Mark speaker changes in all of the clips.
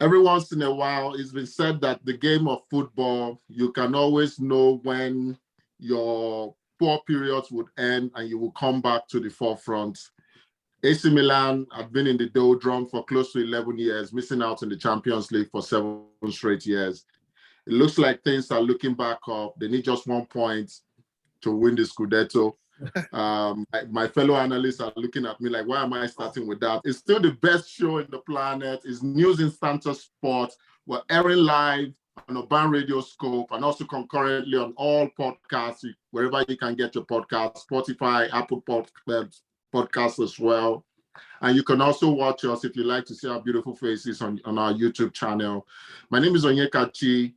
Speaker 1: Every once in a while, it's been said that the game of football, you can always know when your poor periods would end and you will come back to the forefront. AC Milan have been in the doldrum for close to 11 years, missing out in the Champions League for 7 straight years. It looks like things are looking back up. They need just 1 point to win the scudetto. My fellow analysts are looking at me like, why am I starting with that? It's still the best show in the planet. It's News Instanta Sport. We're airing live on Urban Radio Scope and also concurrently on all podcasts, wherever you can get your podcasts, Spotify, Apple Podcasts as well. And you can also watch us if you like to see our beautiful faces on our YouTube channel. My name is Onyeka Chi,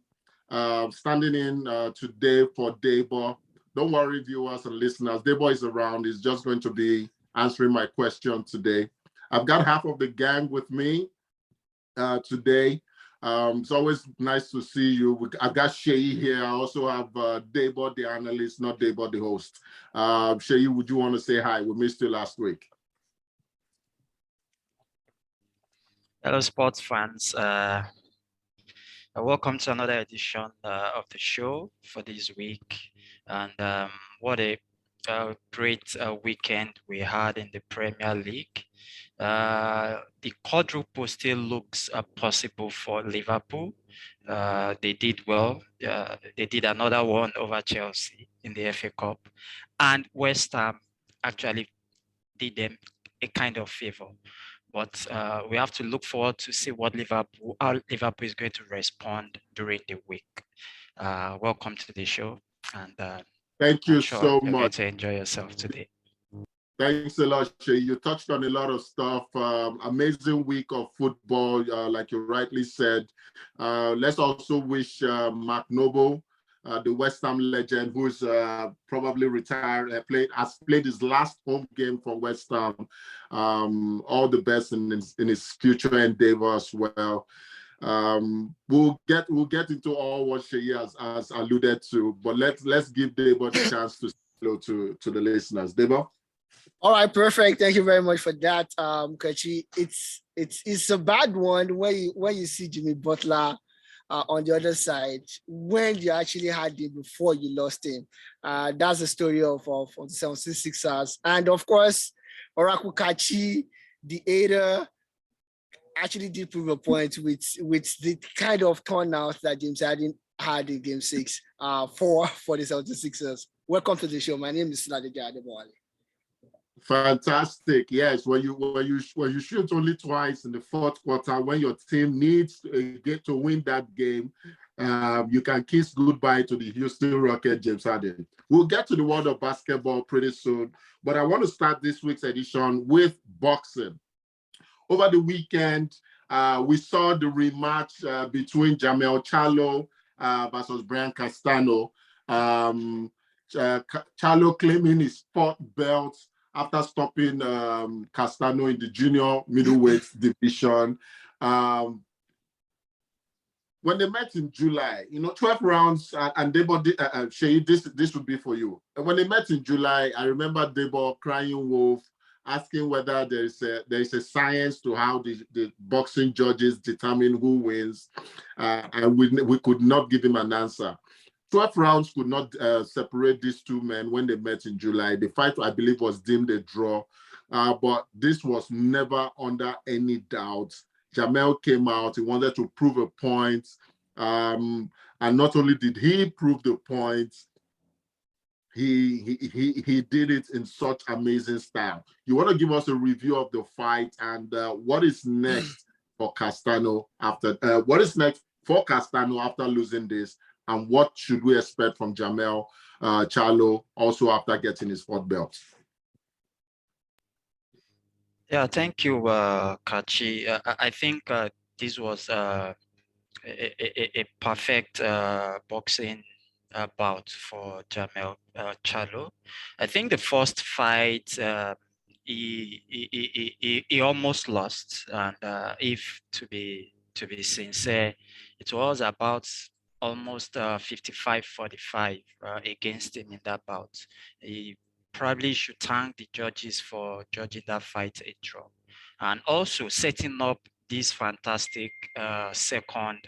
Speaker 1: standing in today for Debo. Don't worry, viewers and listeners. Debo is around. He's just going to be answering my question today. I've got half of the gang with me today. It's always nice to see you. I've got Sheyi here. I also have Debo, the analyst, not Debo, the host. Sheyi, would you want to say hi? We missed you last week.
Speaker 2: Hello, sports fans. Welcome to another edition of the show for this week. And what a great weekend we had in the Premier League. The quadruple still looks possible for Liverpool. They did well. They did another one over Chelsea in the FA Cup. And West Ham actually did them a kind of favor. But we have to look forward to see how Liverpool is going to respond during the week. Welcome to the show, and
Speaker 1: thank you
Speaker 2: sure
Speaker 1: so
Speaker 2: you're
Speaker 1: much.
Speaker 2: going to enjoy yourself today.
Speaker 1: Thanks a lot, Shay. You touched on a lot of stuff. Amazing week of football, like you rightly said. Let's also wish Mark Noble, the West Ham legend, who's probably retired, has played his last home game for West Ham. All the best in his future endeavor as well. We'll get into all what Shay has alluded to, but let's give Debo the chance to say hello to the listeners. Debo?
Speaker 3: All right, perfect. Thank you very much for that, Kachi. It's a bad one when you see Jimmy Butler on the other side when you actually had him before you lost him. That's the story of the 76ers. And of course, Oracle Kachi, the Ada, actually did prove a point with the kind of turnout that James Harden had in Game 6 for the 76ers. Welcome to the show. My name is Ladege Adebowale.
Speaker 1: Fantastic. Yes, when you shoot only twice in the fourth quarter, when your team needs to get to win that game, you can kiss goodbye to the Houston Rockets, James Harden. We'll get to the world of basketball pretty soon, but I want to start this week's edition with boxing. Over the weekend, we saw the rematch between Jamel Charlo versus Brian Castano. Charlo claiming his fourth belt after stopping Castano in the junior middleweight division. When they met in July, 12 rounds, and Debo, Sheyi, this would be for you. And when they met in July, I remember Debo crying wolf, asking whether there is a science to how the boxing judges determine who wins, and we could not give him an answer. 12 rounds could not separate these two men when they met in July. The fight, I believe, was deemed a draw, but this was never under any doubt. Jamel came out, he wanted to prove a point, and not only did he prove the point, he did it in such amazing style. You want to give us a review of the fight and what is next for Castano after losing this? And what should we expect from Jamel Charlo also after getting his fourth belt?
Speaker 2: Yeah, thank you, Kachi. I think this was a perfect boxing bout for Jamel Charlo. I think the first fight he almost lost, and if to be sincere, it was about almost 55-45 against him in that bout. He probably should thank the judges for judging that fight a draw, and also setting up this fantastic second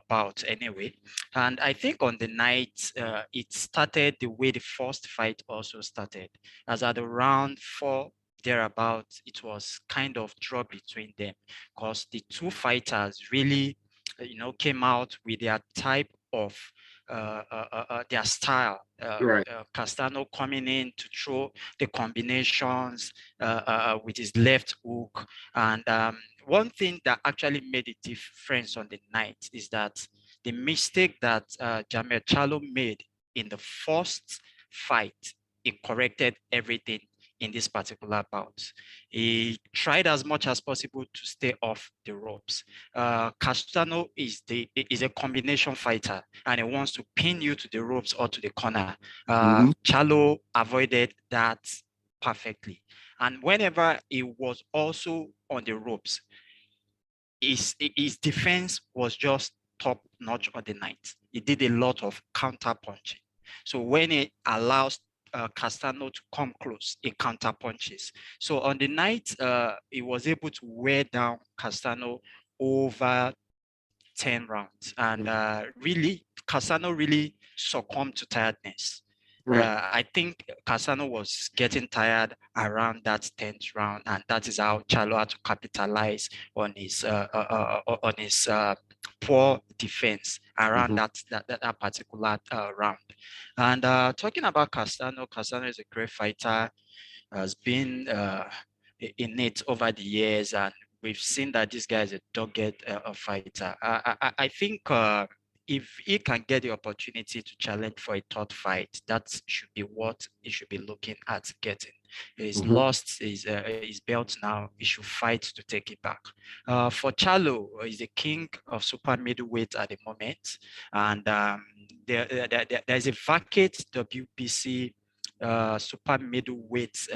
Speaker 2: bout anyway. And I think on the night, it started the way the first fight also started. As at around 4 thereabout, it was kind of draw between them, because the two fighters really, came out with their type of their style.
Speaker 1: Right.
Speaker 2: Castano coming in to throw the combinations with his left hook. And one thing that actually made a difference on the night is that the mistake that Jamel Charlo made in the first fight, he corrected everything in this particular bout. He tried as much as possible to stay off the ropes. Castano is a combination fighter, and he wants to pin you to the ropes or to the corner. Charlo avoided that perfectly. And whenever he was also on the ropes, his defense was just top notch on the night. He did a lot of counter punching. So when he allows Castano to come close, he counter punches. So on the night, he was able to wear down Castano over 10 rounds. And really, Castano really succumbed to tiredness.
Speaker 1: Right.
Speaker 2: I think Castano was getting tired around that 10th round, and that is how Charlo had to capitalize on his poor defense around that particular round. And talking about Castano, Castano is a great fighter, has been in it over the years, and we've seen that this guy is a dogged fighter. I think if he can get the opportunity to challenge for a third fight, that should be what he should be looking at getting. He's lost his belt now. He should fight to take it back. For Charlo, he's the king of super middleweight at the moment, and there's a vacant WBC super middleweight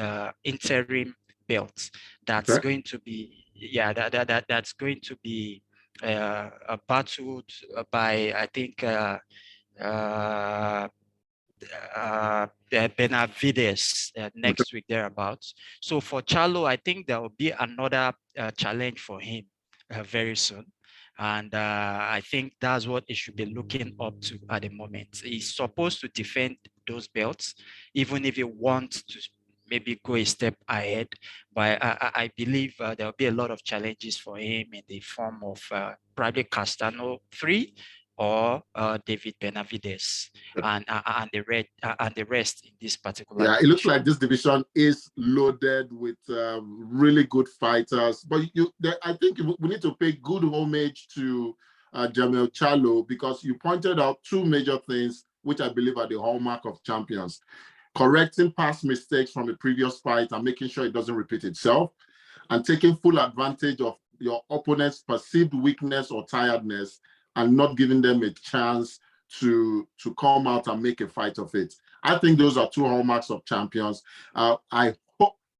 Speaker 2: interim belt that's going to be that's going to be battled by, I think, Benavides next week thereabouts. So for Charlo, I think there will be another challenge for him very soon. And I think that's what he should be looking up to at the moment. He's supposed to defend those belts, even if he wants to maybe go a step ahead. But I believe there will be a lot of challenges for him in the form of probably Castano 3 or David Benavides and the rest in this particular
Speaker 1: division. It looks like this division is loaded with really good fighters. But I think we need to pay good homage to Jamel Charlo, because you pointed out two major things which I believe are the hallmark of champions: correcting past mistakes from a previous fight and making sure it doesn't repeat itself, and taking full advantage of your opponent's perceived weakness or tiredness and not giving them a chance to come out and make a fight of it. I think those are two hallmarks of champions. I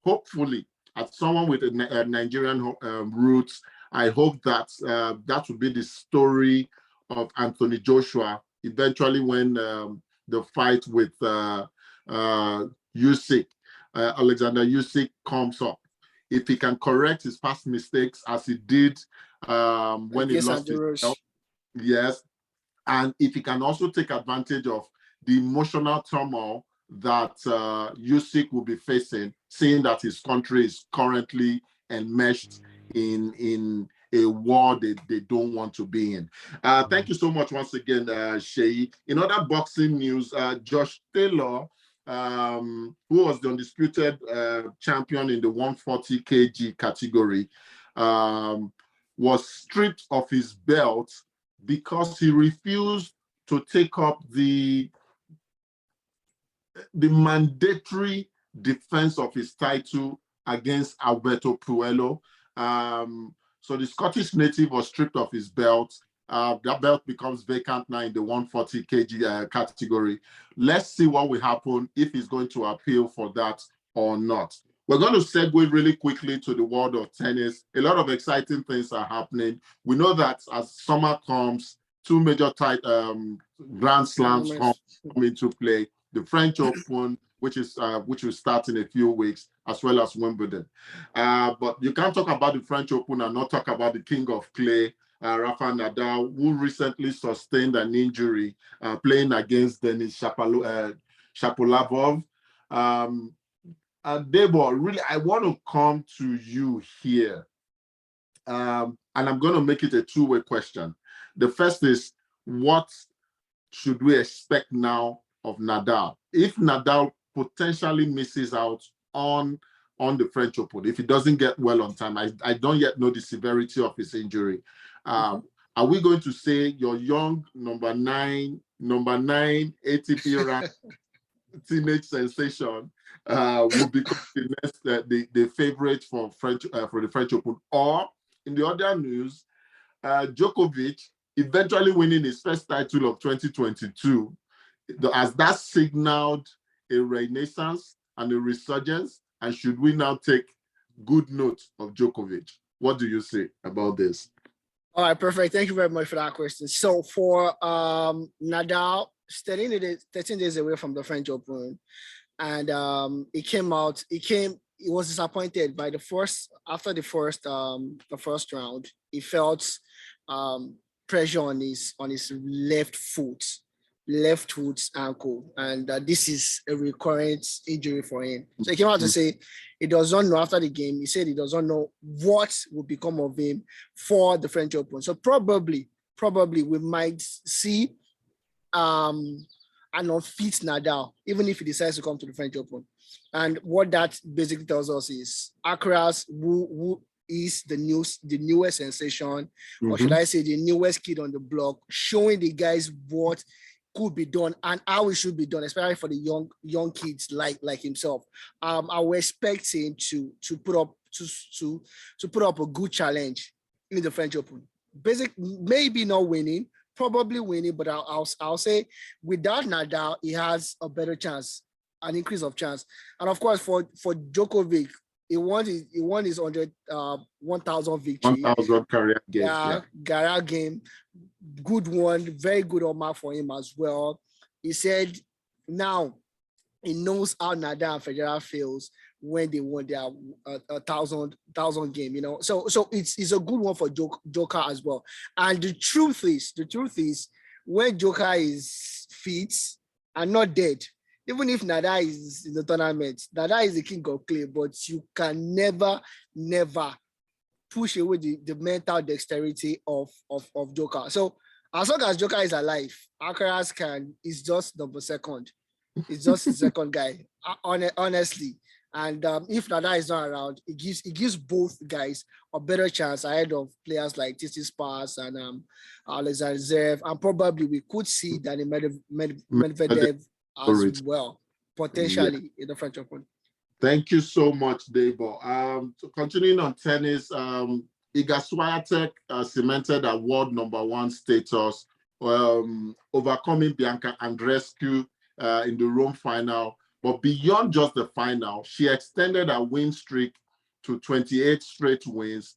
Speaker 1: hopefully, as someone with a Nigerian roots, I hope that that will be the story of Anthony Joshua eventually when the fight with Usyk, Alexander Usyk, comes up. If he can correct his past mistakes as he did when he lost his belt, yes, and if he can also take advantage of the emotional turmoil that Usyk will be facing, seeing that his country is currently enmeshed in a war they don't want to be in. Thank you so much once again, Sheyi. In other boxing news, Josh Taylor, who was the undisputed champion in the 140 kg category, was stripped of his belt because he refused to take up the mandatory defense of his title against Alberto Puello. So the Scottish native was stripped of his belt. That belt becomes vacant now in the 140 kg category. Let's see what will happen, if he's going to appeal for that or not. We're going to segue really quickly to the world of tennis. A lot of exciting things are happening. We know that as summer comes, two major Grand Slams come into play. The French Open, which will start in a few weeks, as well as Wimbledon. But you can't talk about the French Open and not talk about the King of Clay, Rafael Nadal, who recently sustained an injury playing against Denis Shapovalov. Debo, really, I want to come to you here. And I'm going to make it a two-way question. The first is, what should we expect now of Nadal? If Nadal potentially misses out on the French Open, if he doesn't get well on time, I don't yet know the severity of his injury. Are we going to say your young number nine ATP ranked teenage sensation will become the next the favorite for the French Open? Or in the other news, Djokovic eventually winning his first title of 2022, has that signaled a renaissance and a resurgence? And should we now take good note of Djokovic? What do you say about this?
Speaker 3: All right, perfect. Thank you very much for that question. So for Nadal, 13 days away from the French Open, and he was disappointed by after the first round. He felt pressure on his left foot ankle, and this is a recurrent injury for him. So he came out to say he does not know after the game. He said he does not know what will become of him for the French Open. So probably we might see an unfit Nadal, even if he decides to come to the French Open. And what that basically tells us is Alcaraz, who is the newest sensation, or should I say the newest kid on the block, showing the guys what could be done and how it should be done, especially for the young kids like himself. I will expect him to put up a good challenge in the French Open. Maybe not winning, probably winning, but I'll say without Nadal, he has a better chance, an increase of chance. And of course, for Djokovic, he won his 1,000 victory.
Speaker 1: 1,000 career game.
Speaker 3: Career game. Good one, very good mark for him as well. He said now he knows how Nadal and Federer feels when they won their 1,000 game, you know. So it's a good one for Joker as well. And the truth is, when Joker is fit and not dead, even if Nadal is in the tournament, Nadal is the king of clay, but you can never push away the mental dexterity of Joker. So as long as Joker is alive, Alcaraz is just number second. It's just the second guy, honestly. And if Nadal is not around, it gives both guys a better chance ahead of players like Tsitsipas and Alexander Zverev, and probably we could see Daniil Medvedev as well, potentially in the French Open.
Speaker 1: Thank you so much, Debo. So continuing on tennis, Iga Swiatek cemented a world #1 status, overcoming Bianca Andreescu in the Rome final. But beyond just the final, she extended her win streak to 28 straight wins,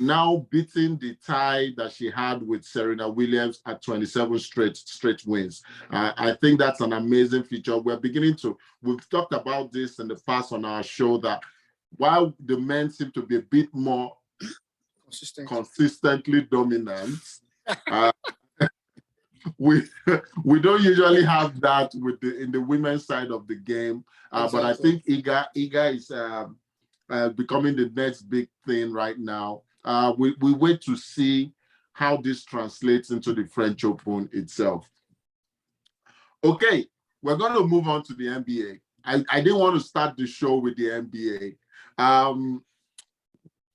Speaker 1: now beating the tie that she had with Serena Williams at 27 straight wins. I think that's an amazing feature. We've talked about this in the past on our show, that while the men seem to be a bit more consistently dominant, we don't usually have that in the women's side of the game. Exactly. But I think Iga is becoming the next big thing right now. We wait to see how this translates into the French Open itself. Okay, we're going to move on to the NBA. I didn't want to start the show with the NBA.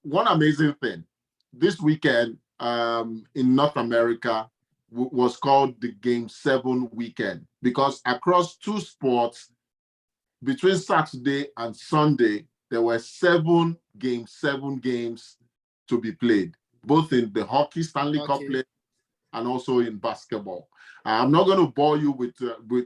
Speaker 1: One amazing thing, this weekend in North America was called the Game 7 weekend, because across two sports, between Saturday and Sunday, there were 7 games to be played, both in the hockey Stanley Cup play and also in basketball. I'm not going to bore you with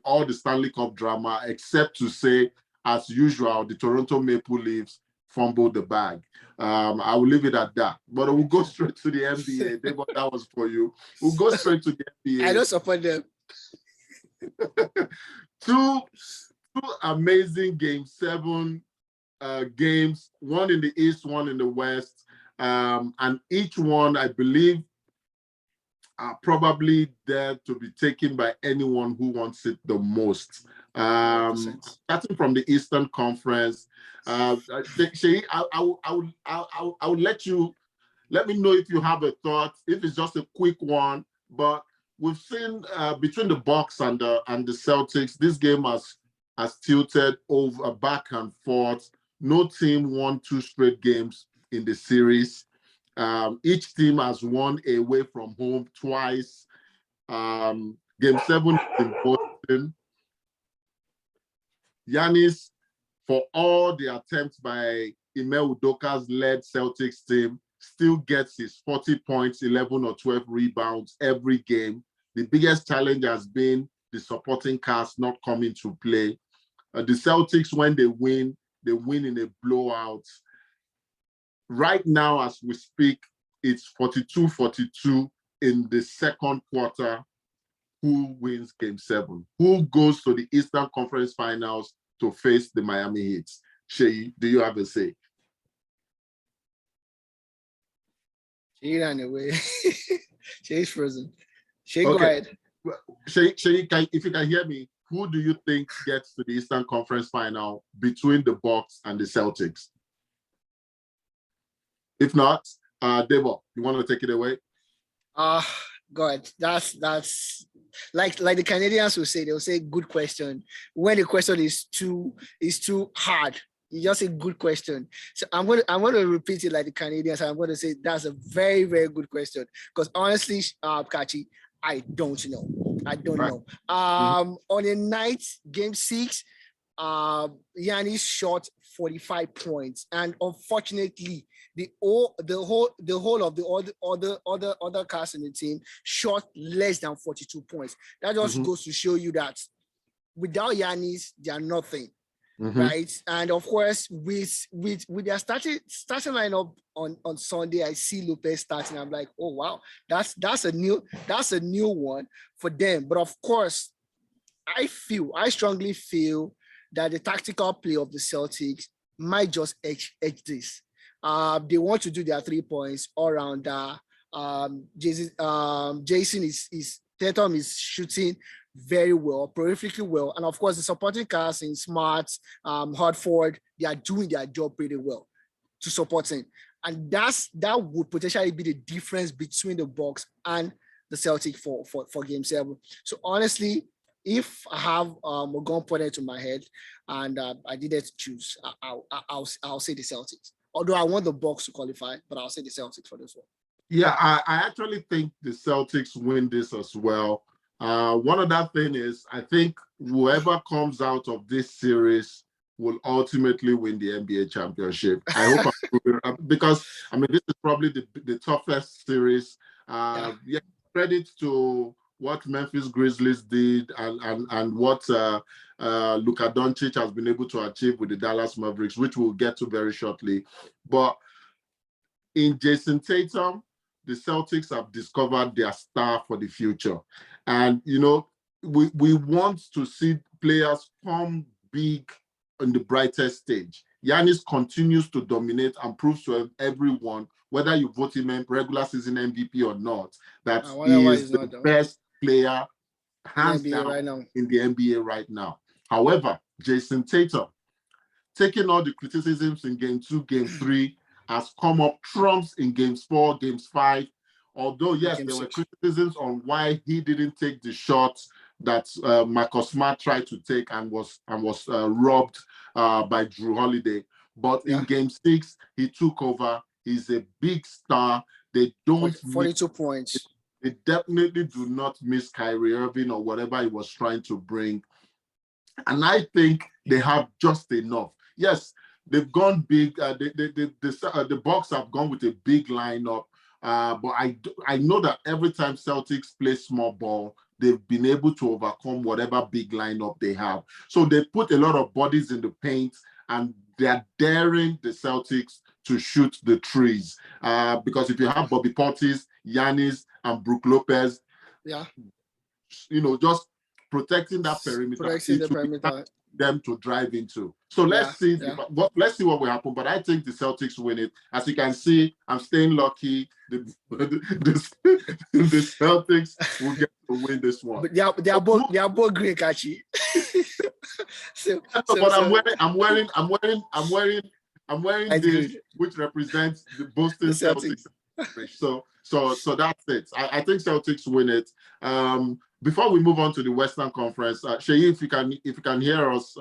Speaker 1: all the Stanley Cup drama, except to say, as usual, the Toronto Maple Leafs fumbled the bag. I will leave it at that. But we'll go straight to the NBA. That was for you. We'll go straight to the NBA.
Speaker 3: I don't support them.
Speaker 1: two amazing Game 7 games, one in the East, one in the West. And each one, I believe, are probably there to be taken by anyone who wants it the most.
Speaker 3: 100%.
Speaker 1: Starting from the Eastern Conference, Sheyi, I will let me know if you have a thought, if it's just a quick one. But we've seen between the Bucks and the Celtics, this game has tilted over back and forth. No team won 2 straight games in the series. Each team has won away from home twice. Game 7 in Boston. Giannis, for all the attempts by Ime Udoka's led Celtics team, still gets his 40 points, 11 or 12 rebounds every game. The biggest challenge has been the supporting cast not coming to play. The Celtics, when they win in a blowout. Right now, as we speak, it's 42-42 in the second quarter. Who wins game 7? Who goes to the Eastern Conference Finals to face the Miami Heat? Sheyi, do you have a say?
Speaker 3: Sheyi ran away. Sheyi's frozen. Sheyi, okay. Go ahead.
Speaker 1: Sheyi, if you can hear me, who do you think gets to the Eastern Conference Final between the Bucks and the Celtics? If not, Debo, you want to take it away?
Speaker 3: God, that's like the Canadians will say. They'll say good question when the question is too hard. You just say good question. So I'm going to repeat it like the Canadians. I'm going to say that's a very, very good question, because honestly, Kachi, I don't know. On a night, game 6, Giannis shot 45 points, and unfortunately, the whole of the other cast in the team shot less than 42 points. That just goes to show you that without Giannis, they are nothing. Right. And of course, with their starting lineup on Sunday, I see Lopez starting. I'm like, oh wow, that's a new one for them. But of course, I strongly feel that the tactical play of the Celtics might just edge this. They want to do their 3 points all around. Jason Tatum is shooting very well, prolifically well, and of course the supporting cast in Smart, Hartford, they are doing their job pretty well to support him, and that would potentially be the difference between the Bucks and the Celtic for game 7. So honestly, if I have a gun pointed to my head and I needed to choose, I'll say the Celtics. Although I want the Bucks to qualify, but I'll say the Celtics for this one.
Speaker 1: Yeah, I actually think the Celtics win this as well. One other thing is, I think whoever comes out of this series will ultimately win the NBA championship. I hope because I mean this is probably the toughest series. Yeah, credit to what Memphis Grizzlies did and what Luka Doncic has been able to achieve with the Dallas Mavericks, which we'll get to very shortly. But in Jason Tatum, the Celtics have discovered their star for the future. And, you know, we want to see players come big on the brightest stage. Giannis continues to dominate and proves to everyone, whether you vote him in regular season MVP or not, that he is the best player hands down in the NBA right now. However, Jason Tatum, taking all the criticisms in game 2, game 3, has come up trumps in games 4, games 5. Although, yes, there were criticisms on why he didn't take the shots that Marcus Smart tried to take and was robbed by Drew Holiday. But in game 6, he took over. He's a big star. They don't
Speaker 3: 42 points.
Speaker 1: They definitely do not miss Kyrie Irving or whatever he was trying to bring. And I think they have just enough. Yes, they've gone big. The Bucks have gone with a big lineup. But I know that every time Celtics play small ball, they've been able to overcome whatever big lineup they have. So they put a lot of bodies in the paint, and they're daring the Celtics to shoot the trees. Because if you have Bobby Portis, Giannis, and Brook Lopez, you know, just protecting that perimeter. them to drive into. So let's see let's see what will happen. But I think the Celtics win it. As you can see, I'm staying lucky. The Celtics will get to win this one.
Speaker 3: But they are both great, actually.
Speaker 1: But I'm wearing this, which represents the Boston Celtics. So that's it. I think Celtics win it. Before we move on to the Western Conference, Sheyi, if you can hear us,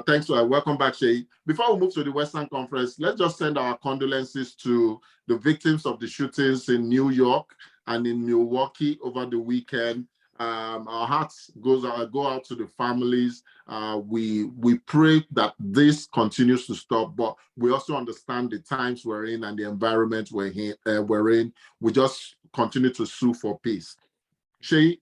Speaker 1: thanks. Welcome back, Sheyi. Before we move to the Western Conference, let's just send our condolences to the victims of the shootings in New York and in Milwaukee over the weekend. Our hearts go out to the families. We pray that this continues to stop, but we also understand the times we're in and the environment we're in. We just continue to sue for peace. Shay,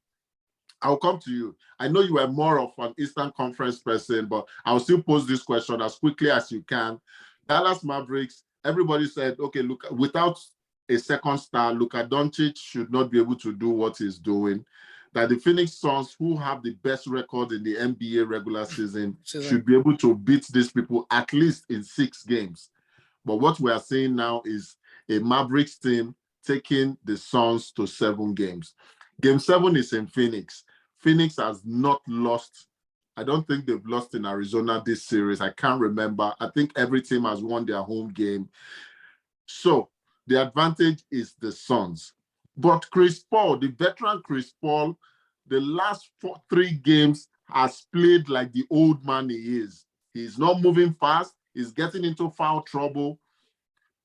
Speaker 1: I'll come to you. I know you are more of an Eastern Conference person, but I'll still pose this question as quickly as you can. Dallas Mavericks, everybody said, okay, look, without a second star, Luka Doncic should not be able to do what he's doing. That the Phoenix Suns, who have the best record in the NBA regular season, should be able to beat these people at least in 6 games. But what we are seeing now is a Mavericks team taking the Suns to 7 games. Game 7 is in Phoenix. Phoenix has not lost. I don't think they've lost in Arizona this series. I can't remember. I think every team has won their home game. So the advantage is the Suns. But Chris Paul, the veteran Chris Paul, the last 3 games has played like the old man he is. He's not moving fast. He's getting into foul trouble.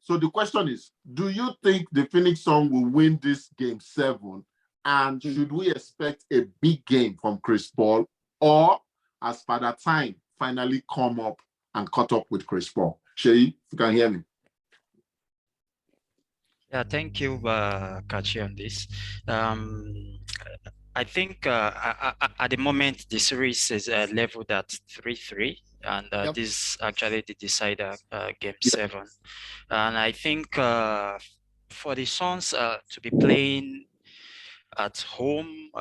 Speaker 1: So the question is, do you think the Phoenix Suns will win this game 7? And should we expect a big game from Chris Paul? Or has Father Time finally come up and caught up with Chris Paul? Sheyi, you can hear me.
Speaker 2: Yeah, thank you, Kachi, on this. I think at the moment the series is leveled at 3-3, and this is actually the decider, game 7. And I think for the Suns to be playing at home,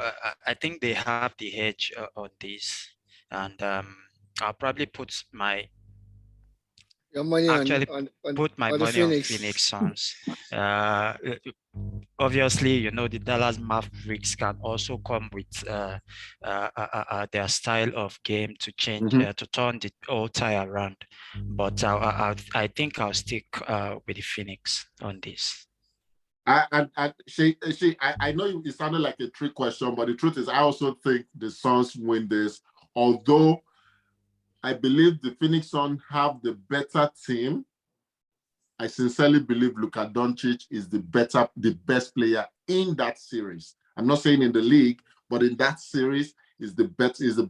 Speaker 2: I think they have the edge on this, and I'll probably put my
Speaker 3: money on
Speaker 2: Phoenix Suns. Obviously, the Dallas Mavericks can also come with their style of game to change, to turn the whole tie around. But I think I'll stick with the Phoenix on this.
Speaker 1: I know it sounded like a trick question, but the truth is I also think the Suns win this, although I believe the Phoenix Suns have the better team. I sincerely believe Luka Doncic is the best player in that series. I'm not saying in the league, but in that series is the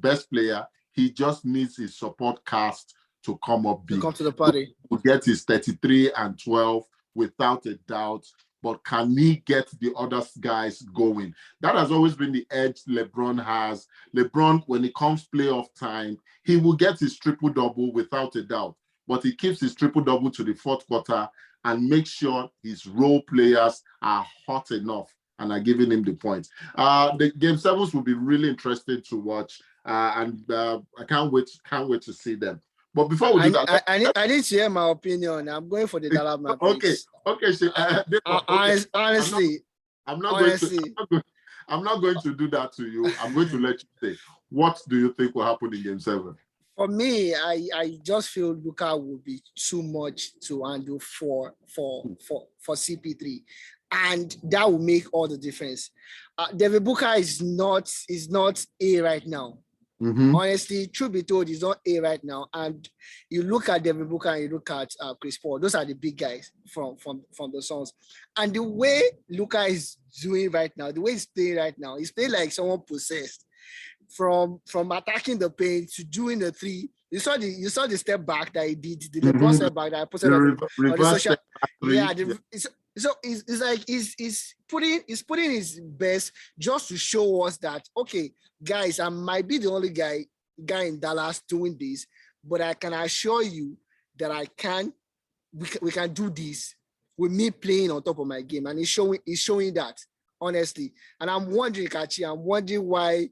Speaker 1: best player. He just needs his support cast to come up big.
Speaker 3: To come to the party.
Speaker 1: To get his 33 and 12 without a doubt. But can he get the other guys going? That has always been the edge LeBron has. LeBron, when it comes playoff time, he will get his triple-double without a doubt. But he keeps his triple-double to the 4th quarter and makes sure his role players are hot enough and are giving him the points. The game 7s will be really interesting to watch, and I can't wait to see them. But before we do that,
Speaker 3: I need to hear my opinion. I'm going for the Dallas Mavericks.
Speaker 1: Okay. So,
Speaker 3: honestly,
Speaker 1: I'm not going to do that to you. I'm going to let you say, what do you think will happen in game 7?
Speaker 3: For me, I just feel Luka will be too much to handle for CP3, and that will make all the difference. David Booker is not A right now. Honestly, truth be told, he's not A right now. And you look at Devin Booker and you look at Chris Paul; those are the big guys from the Suns. And the way Luka is doing right now, the way he's playing right now, he's playing like someone possessed. From attacking the paint to doing the 3. You saw the step back that he did, the LeBron step back that I posted on the social. So it's like he's putting his best just to show us that, okay, guys, I might be the only guy in Dallas doing this, but I can assure you that we can do this with me playing on top of my game, and he's showing that honestly. And I'm wondering, Kachi, I'm wondering why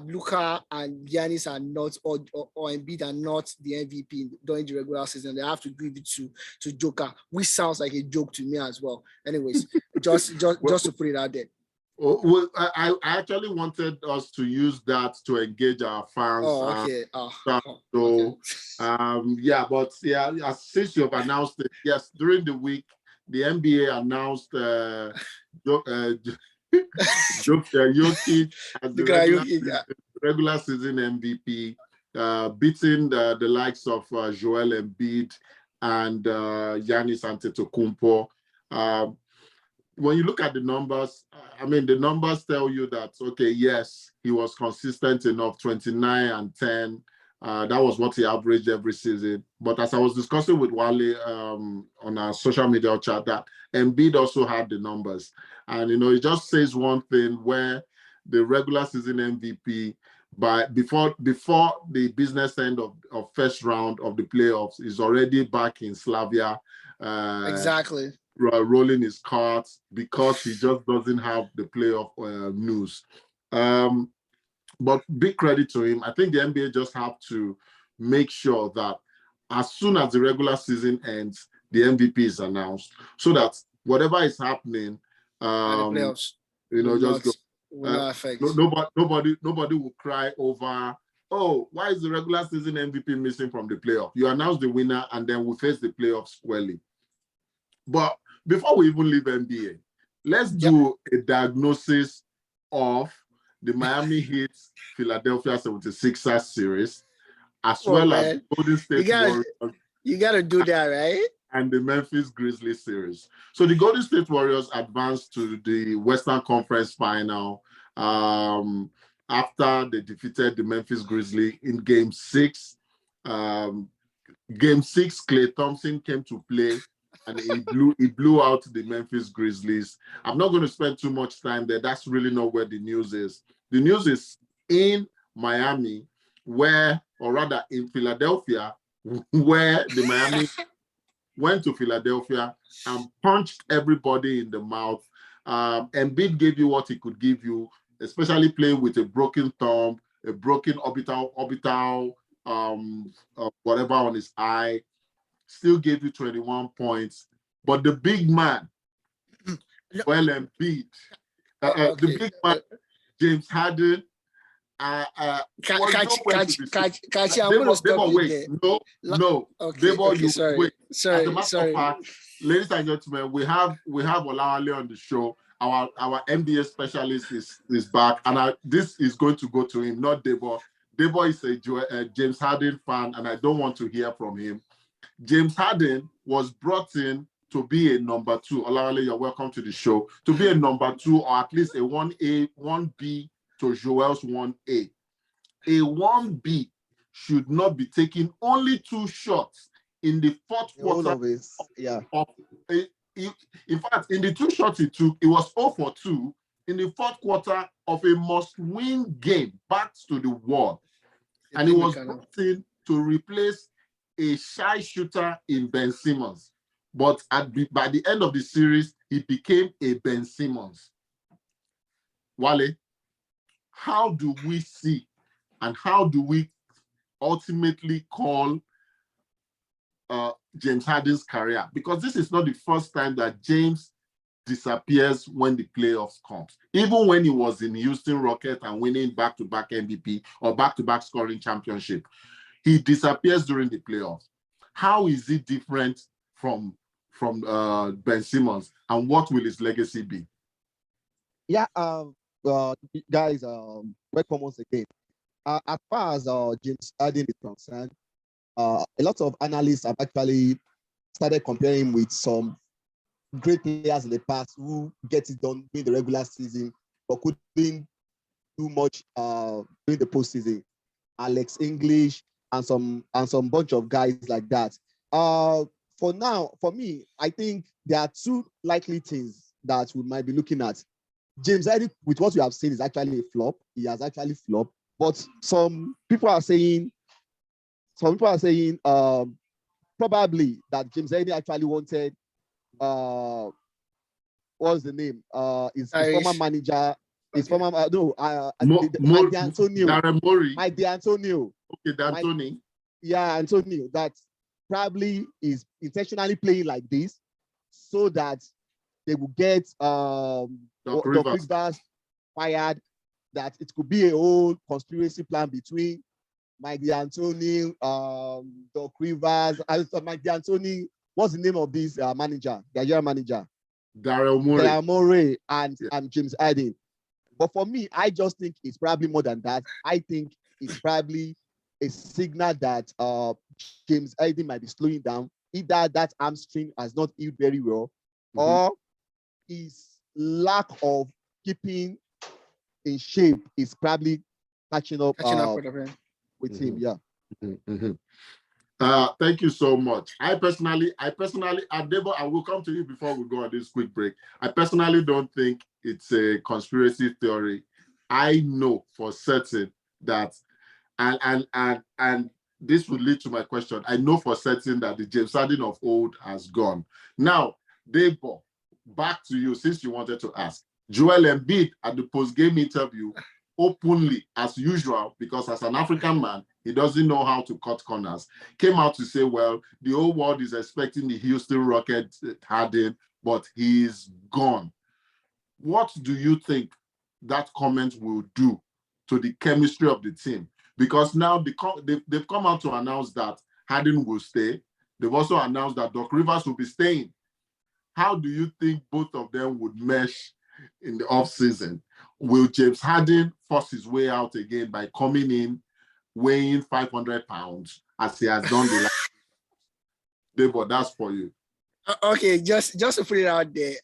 Speaker 3: Luka and Giannis are not, or Embiid are not the MVP during the regular season. They have to give it to Joker, which sounds like a joke to me as well. Anyways, just to put it out there.
Speaker 1: Well, I actually wanted us to use that to engage our fans.
Speaker 3: Oh, okay.
Speaker 1: So, yeah, but yeah, since you've announced it, yes, during the week, the NBA announced Jokic as the regular season MVP, beating the likes of Joel Embiid and Giannis Antetokounmpo. When you look at the numbers, I mean, the numbers tell you that, okay, yes, he was consistent enough, 29 and 10. That was what he averaged every season. But as I was discussing with Wale on our social media chat, that Embiid also had the numbers. And, it just says one thing where the regular season MVP, before the business end of first round of the playoffs, is already back in Slavia.
Speaker 3: Exactly.
Speaker 1: Rolling his cards because he just doesn't have the playoff news. But big credit to him. I think the NBA just have to make sure that as soon as the regular season ends, the MVP is announced, so that whatever is happening,
Speaker 3: the playoffs,
Speaker 1: just go.
Speaker 3: Will not affect.
Speaker 1: Nobody will cry over, oh, why is the regular season MVP missing from the playoff? You announce the winner, and then we face the playoffs squarely. But before we even leave NBA, let's do a diagnosis of the Miami Heat Philadelphia 76ers series, as well as Golden State Warriors.
Speaker 3: You got to do that, right?
Speaker 1: And the Memphis Grizzlies series. So the Golden State Warriors advanced to the Western Conference Final after they defeated the Memphis Grizzlies in Game 6. Game 6, Klay Thompson came to play, and he blew out the Memphis Grizzlies. I'm not going to spend too much time there. That's really not where the news is. The news is in Miami, or rather in Philadelphia, where the Miami went to Philadelphia and punched everybody in the mouth. Embiid gave you what he could give you, especially playing with a broken thumb, a broken orbital, whatever on his eye. Still gave you 21 points. But the big man, Embiid, the big man, James Harden,
Speaker 3: Kachi, I'm going to stop you there.
Speaker 1: No.
Speaker 3: Okay, sorry.
Speaker 1: As a matter of fact, ladies and gentlemen, we have Olawale on the show. Our NBA specialist is back, and this is going to go to him, not Debo. Debo is a James Harden fan, and I don't want to hear from him. James Harden was brought in to be a number 2. Olawale, you're welcome to the show. To be a number 2, or at least a 1A, 1B to Joel's 1A. A 1B should not be taking only 2 shots in the fourth quarter. In fact, in the 2 shots he took, it was 0 for 2 in the fourth quarter of a must-win game, back to the wall. And he was brought in to replace a shy shooter in Ben Simmons. But by the end of the series, he became a Ben Simmons. Wale, how do we see and how do we ultimately call James Harden's career? Because this is not the first time that James disappears when the playoffs comes. Even when he was in Houston Rockets and winning back-to-back MVP or back-to-back scoring championship, he disappears during the playoffs. How is it different from Ben Simmons, and what will his legacy be?
Speaker 4: Yeah, guys, welcome once again. As far as James Harden is concerned, a lot of analysts have actually started comparing him with some great players in the past who get it done in the regular season but couldn't do much during the postseason. Alex English and some bunch of guys like that. For now, for me, I think there are 2 likely things that we might be looking at. James Harden, with what we have seen, is actually a flop. He has actually flopped. But some people are saying probably that James Harden actually wanted what's the name? His
Speaker 3: Irish.
Speaker 4: former manager, his
Speaker 3: Okay.
Speaker 4: former Mike D'Antonio.
Speaker 1: Darren Murray.
Speaker 4: Mike D'Antonio.
Speaker 1: Okay, D'Antoni.
Speaker 4: Yeah, Antonio, that probably is intentionally playing like this so that they will get
Speaker 1: Doc
Speaker 4: Doc
Speaker 1: Rivers.
Speaker 4: Rivers fired, that it could be a whole conspiracy plan between Mike D'Antoni, Doc Rivers, Mike D'Antoni, what's the name of this manager, the Nigerian manager?
Speaker 1: Daryl Morey.
Speaker 4: Daryl Morey and James Harden. But for me, I just think it's probably more than that. I think it's probably a signal that James Harden might be slowing down. Either that hamstring has not healed very well, or his lack of keeping in shape is probably catching up with him. Yeah.
Speaker 1: Thank you so much. I personally, Adebo, I will come to you before we go on this quick break. I personally don't think it's a conspiracy theory. I know for certain that, and this would lead to my question. I know for certain that the James Harden of old has gone. Now, Debo, back to you, since you wanted to ask. Joel Embiid at the post-game interview openly, as usual, because as an African man, he doesn't know how to cut corners, came out to say, well, the whole world is expecting the Houston Rockets Harden, but he's gone. What do you think that comment will do to the chemistry of the team? Because now they've come out to announce that Harden will stay. They've also announced that Doc Rivers will be staying. How do you think both of them would mesh in the offseason? Will James Harden force his way out again by coming in weighing 500 pounds as he has done the last? Debo, that's for you.
Speaker 3: Okay, just to put it out there,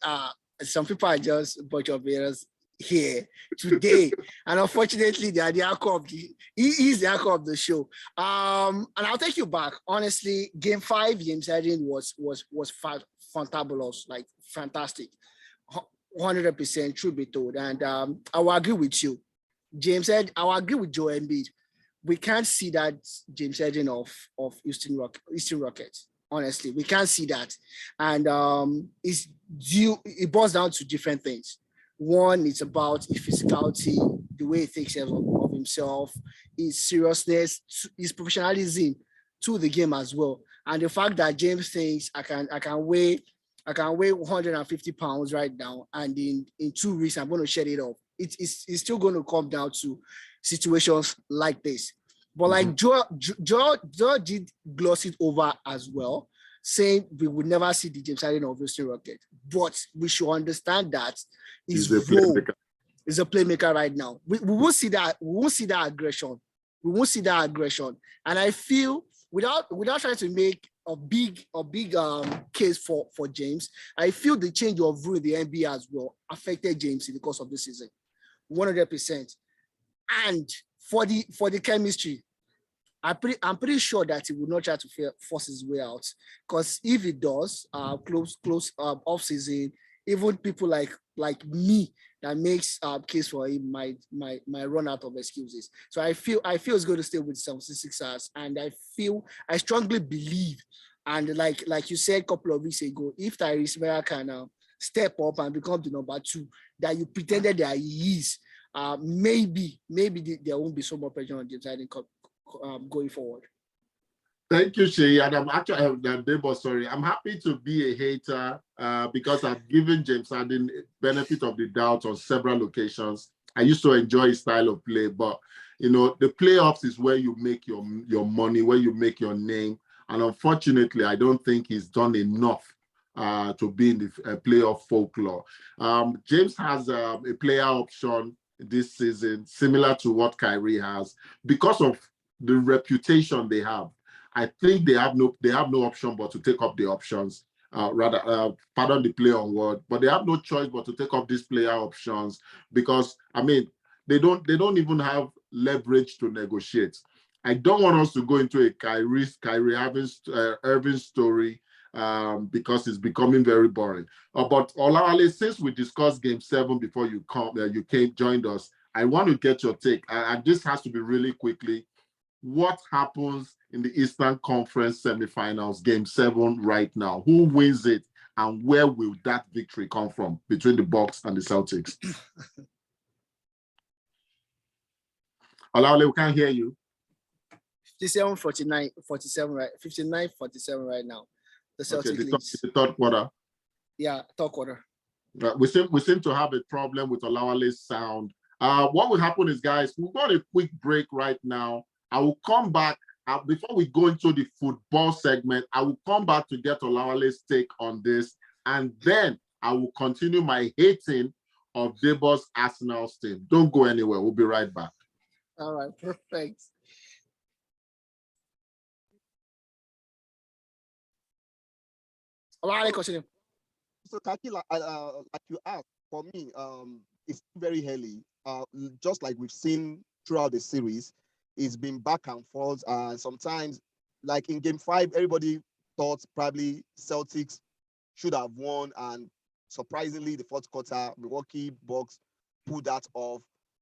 Speaker 3: some people are just a bunch of haters here today, and unfortunately, they are the anchor of he is the anchor of the show. And I'll take you back. Honestly, Game 5, James Harden was fantabulous, like fantastic, 100%. Truth be told, and I will agree with you, James Harden. I will agree with Joe Embiid. We can't see that James Harden of Houston Rockets. Honestly, we can't see that, and it boils down to different things. One, it's about his physicality, the way he takes care of himself, his seriousness, his professionalism to the game as well, and the fact that James thinks I can weigh 150 pounds right now, and in 2 weeks I'm going to shed it off. It's still going to come down to situations like this. But like Joe did gloss it over as well, saying we would never see the James Harden of Houston Rockets. But we should understand that his role is a playmaker right now. We won't see that. We won't see that aggression. We won't see that aggression. And I feel without trying to make a big case for James, I feel the change of rule in the NBA as well affected James in the course of the season, 100%. And for the chemistry, I'm pretty sure that he will not try to force his way out, because if he does, close off season, even people like me that makes case for him might run out of excuses. So I feel it's going to stay with 76ers, and I strongly believe, and like you said a couple of weeks ago, if Tyrese Miller can step up and become the number 2 that you pretended that he is, maybe there won't be so much pressure on James Harden going forward.
Speaker 1: Thank you, Shay. And I'm actually, Debo, sorry. I'm happy to be a hater because I've given James Harden benefit of the doubt on several occasions. I used to enjoy his style of play, but the playoffs is where you make your money, where you make your name. And unfortunately, I don't think he's done enough to be in the playoff folklore. James has a player option this season, similar to what Kyrie has, because of the reputation they have. I think they have no option but to take up the options. Pardon the play on word, but they have no choice but to take up these player options because they don't even have leverage to negotiate. I don't want us to go into a Kyrie Irving story because it's becoming very boring. But Olawale, since we discussed Game 7 before you joined us, I want to get your take, and this has to be really quickly. What happens in the Eastern Conference semifinals, Game 7 right now? Who wins it and where will that victory come from between the Bucks and the Celtics? Olaole, we can't hear you.
Speaker 3: 57, 49, 47, right? 59, 47 right now. The Celtics leads.
Speaker 1: The third quarter.
Speaker 3: Yeah, third quarter.
Speaker 1: We seem to have a problem with Olawale's sound. What will happen is, guys, we've got a quick break right now. I will come back. Before we go into the football segment, I will come back to get Olawale's take on this, and then I will continue my hating of Debo's Arsenal team. Don't go anywhere. We'll be right back.
Speaker 3: All right, perfect. Olawale, continue.
Speaker 4: So Kaki, like you asked, for me, it's very early. Just like we've seen throughout the series, it's been back and forth. Sometimes, like in Game 5, everybody thought probably Celtics should have won, and surprisingly, the fourth quarter, Milwaukee Bucks pulled that off.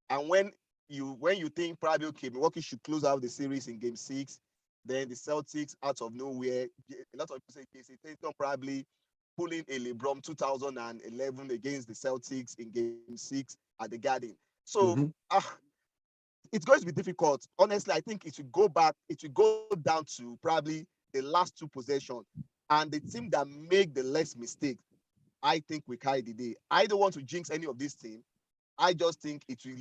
Speaker 4: And when you think probably okay, Milwaukee should close out the series in Game 6, then the Celtics out of nowhere, a lot of people say Casey Tatum probably pulling a LeBron 2011 against the Celtics in Game 6 at the Garden. So it's going to be difficult. Honestly, I think it will go down to probably the last two possessions. And the team that make the less mistakes, I think we carry the day. I don't want to jinx any of this team. I just think it will.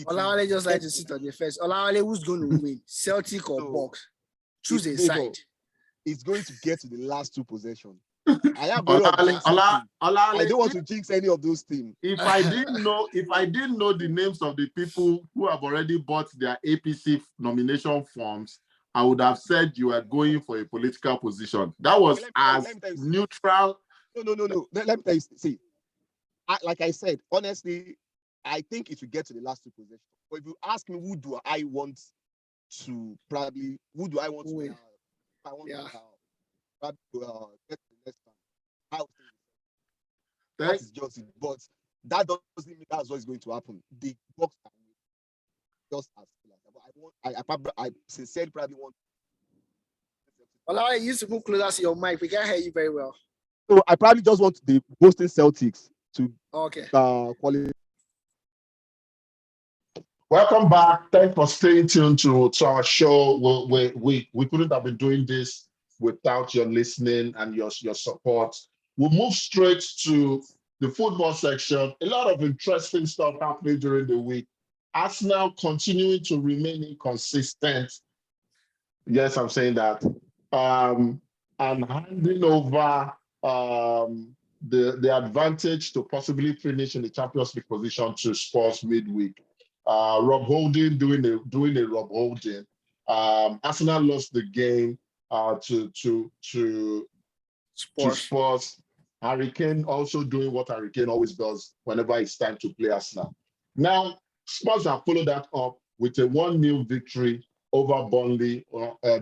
Speaker 3: Olawale just like to sit on the fence. Olawale, who's going to win? Celtic or Bucks? Choose a side.
Speaker 4: It's going to get to the last two possessions. I am
Speaker 1: Olawale,
Speaker 4: I don't want to jinx any of those teams.
Speaker 1: If I didn't know the names of the people who have already bought their APC nomination forms, I would have said you are going for a political position. That was neutral.
Speaker 4: No. Let me tell you. See, like I said, honestly, I think it will get to the last two possessions. But if you ask me, who do I want to win? Get to the next time. That is just it. But that doesn't mean that's what's going to happen. The Bucks are just as I sincerely probably want.
Speaker 3: Olawale, you used to move closer to your mic. We can't hear you very well.
Speaker 4: So I probably just want the Boston Celtics to qualify.
Speaker 1: Welcome back. Thanks for staying tuned to our show. We couldn't have been doing this without your listening and your support. We'll move straight to the football section. A lot of interesting stuff happening during the week. Arsenal continuing to remain inconsistent. Yes, I'm saying that. And handing over the advantage to possibly finish in the Champions League position to Spurs midweek. Rob Holding doing a Rob Holding. Arsenal lost the game to Spurs. Harry Kane also doing what Harry Kane always does whenever it's time to play Arsenal. Now, Spurs have followed that up with a 1-0 victory over Burnley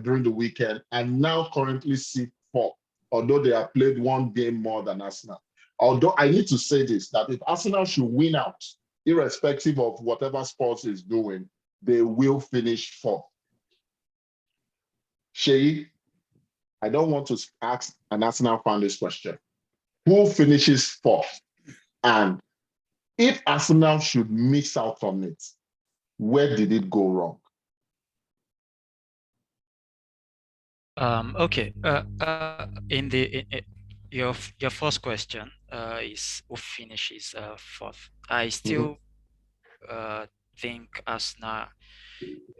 Speaker 1: during the weekend, and now currently sit fourth, although they have played one game more than Arsenal. Although I need to say this, that if Arsenal should win out, irrespective of whatever Spurs is doing, they will finish fourth. Shay, I don't want to ask an Arsenal fan this question. Who finishes fourth? And if Arsenal should miss out on it, where did it go wrong?
Speaker 2: Okay. Your first question is who finishes fourth. I still think Arsenal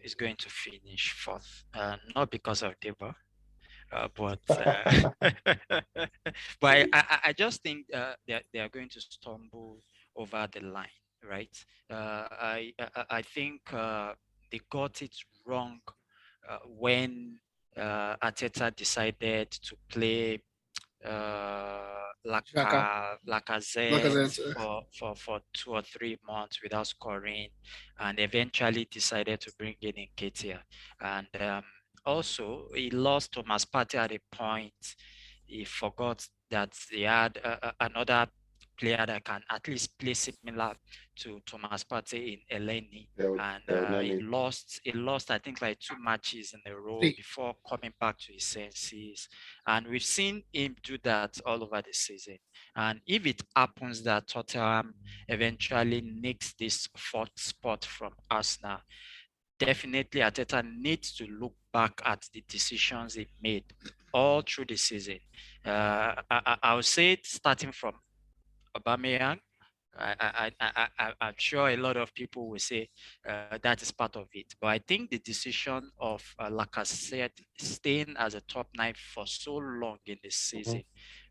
Speaker 2: is going to finish fourth, not because of Deba, but but I just think they are going to stumble over the line, right? I think they got it wrong when Arteta decided to play Lacazette for 2 or 3 months without scoring, and eventually decided to bring in Nketiah. And also, he lost Thomas Partey at a point. He forgot that he had another player that can at least play similar to Thomas Partey in Eleni, and he lost I think like 2 matches in a row before coming back to his senses, and we've seen him do that all over the season. And if it happens that Tottenham eventually nicks this 4th spot from Arsenal, definitely Arteta needs to look back at the decisions he made all through the season. I would say starting from Aubameyang. I'm sure a lot of people will say that is part of it. But I think the decision of Lacazette staying as a top 9 for so long in this season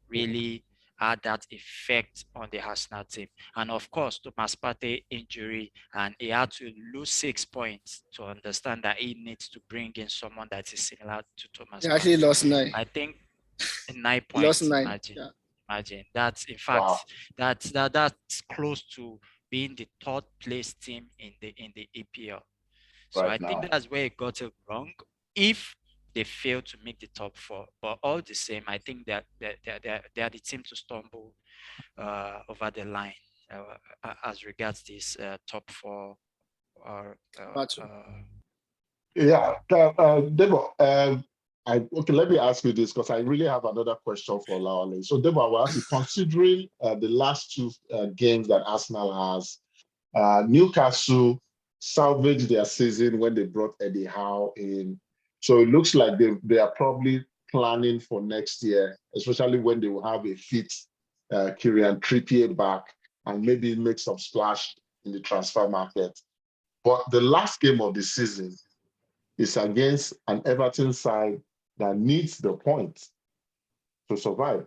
Speaker 2: really had that effect on the Arsenal team. And of course, Thomas Partey injury, and he had to lose 6 points to understand that he needs to bring in someone that is similar to Thomas
Speaker 3: He actually
Speaker 2: Partey.
Speaker 3: lost 9.
Speaker 2: I think 9
Speaker 3: He lost
Speaker 2: points,
Speaker 3: 9.
Speaker 2: imagine.
Speaker 3: Yeah.
Speaker 2: Imagine that's in fact that's close to being the 3rd place team in the EPL. So I think that's where it got it wrong. If they fail to make the top 4, but all the same, I think that they are the team to stumble over the line as regards this top 4.
Speaker 1: Debo, okay, let me ask you this because I really have another question for Lawale. So, Debo, I will ask you, considering the last 2 games that Arsenal has, Newcastle salvaged their season when they brought Eddie Howe in. So it looks like they are probably planning for next year, especially when they will have a fit Kieran Trippier back and maybe make some splash in the transfer market. But the last game of the season is against an Everton side that needs the points to survive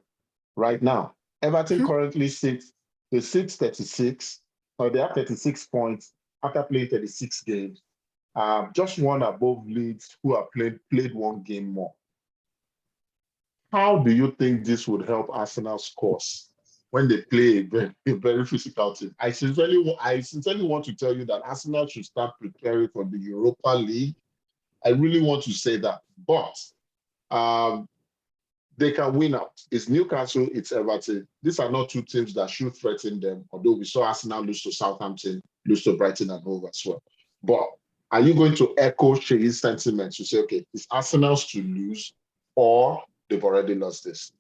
Speaker 1: right now. Everton currently sits 36, or they have 36 points after playing 36 games. Just one above Leeds, who have played 1 game more. How do you think this would help Arsenal's cause when they play a very physical team? I sincerely want to tell you that Arsenal should start preparing for the Europa League. I really want to say that, but they can win out. It's Newcastle, it's Everton. These are not 2 teams that should threaten them, although we saw Arsenal lose to Southampton, lose to Brighton and Hove as well. But are you going to echo Shea's sentiments to say, okay, it's Arsenal's to lose, or they've already lost this?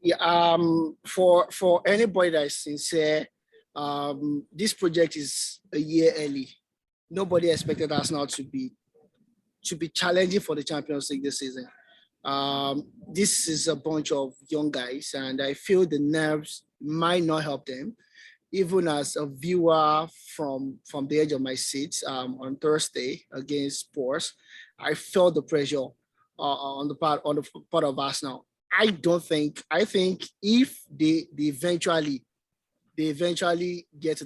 Speaker 3: Yeah, for anybody that is sincere, this project is a year early. Nobody expected Arsenal to be challenging for the Champions League this season. This is a bunch of young guys, and I feel the nerves might not help them. Even as a viewer from the edge of my seat on Thursday against Spurs, I felt the pressure on the part of Arsenal. I think if they eventually get to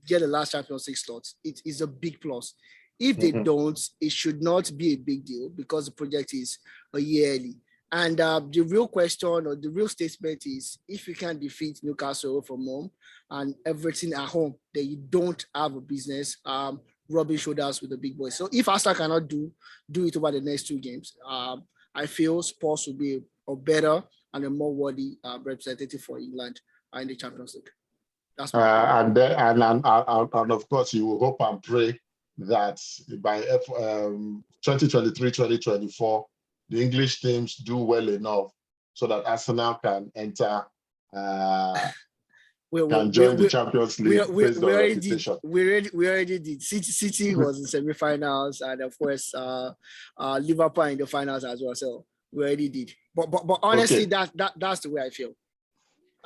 Speaker 3: get the last Champions League slot, it is a big plus. If they don't, it should not be a big deal because the project is a year early. And the real question or the real statement is, if you can defeat Newcastle from home and everything at home, then you don't have a business rubbing shoulders with the big boys. So if Arsenal cannot do it over the next 2 games, I feel Spurs will be a better and a more worthy representative for England in the Champions League. That's
Speaker 1: and of course, you will hope and pray that by 2023-2024, the English teams do well enough so that Arsenal can enter, can join the Champions League based on reputation.
Speaker 3: We already did. City was in semi-finals, and of course, Liverpool in the finals as well. So we already did. But honestly, that's the way I feel.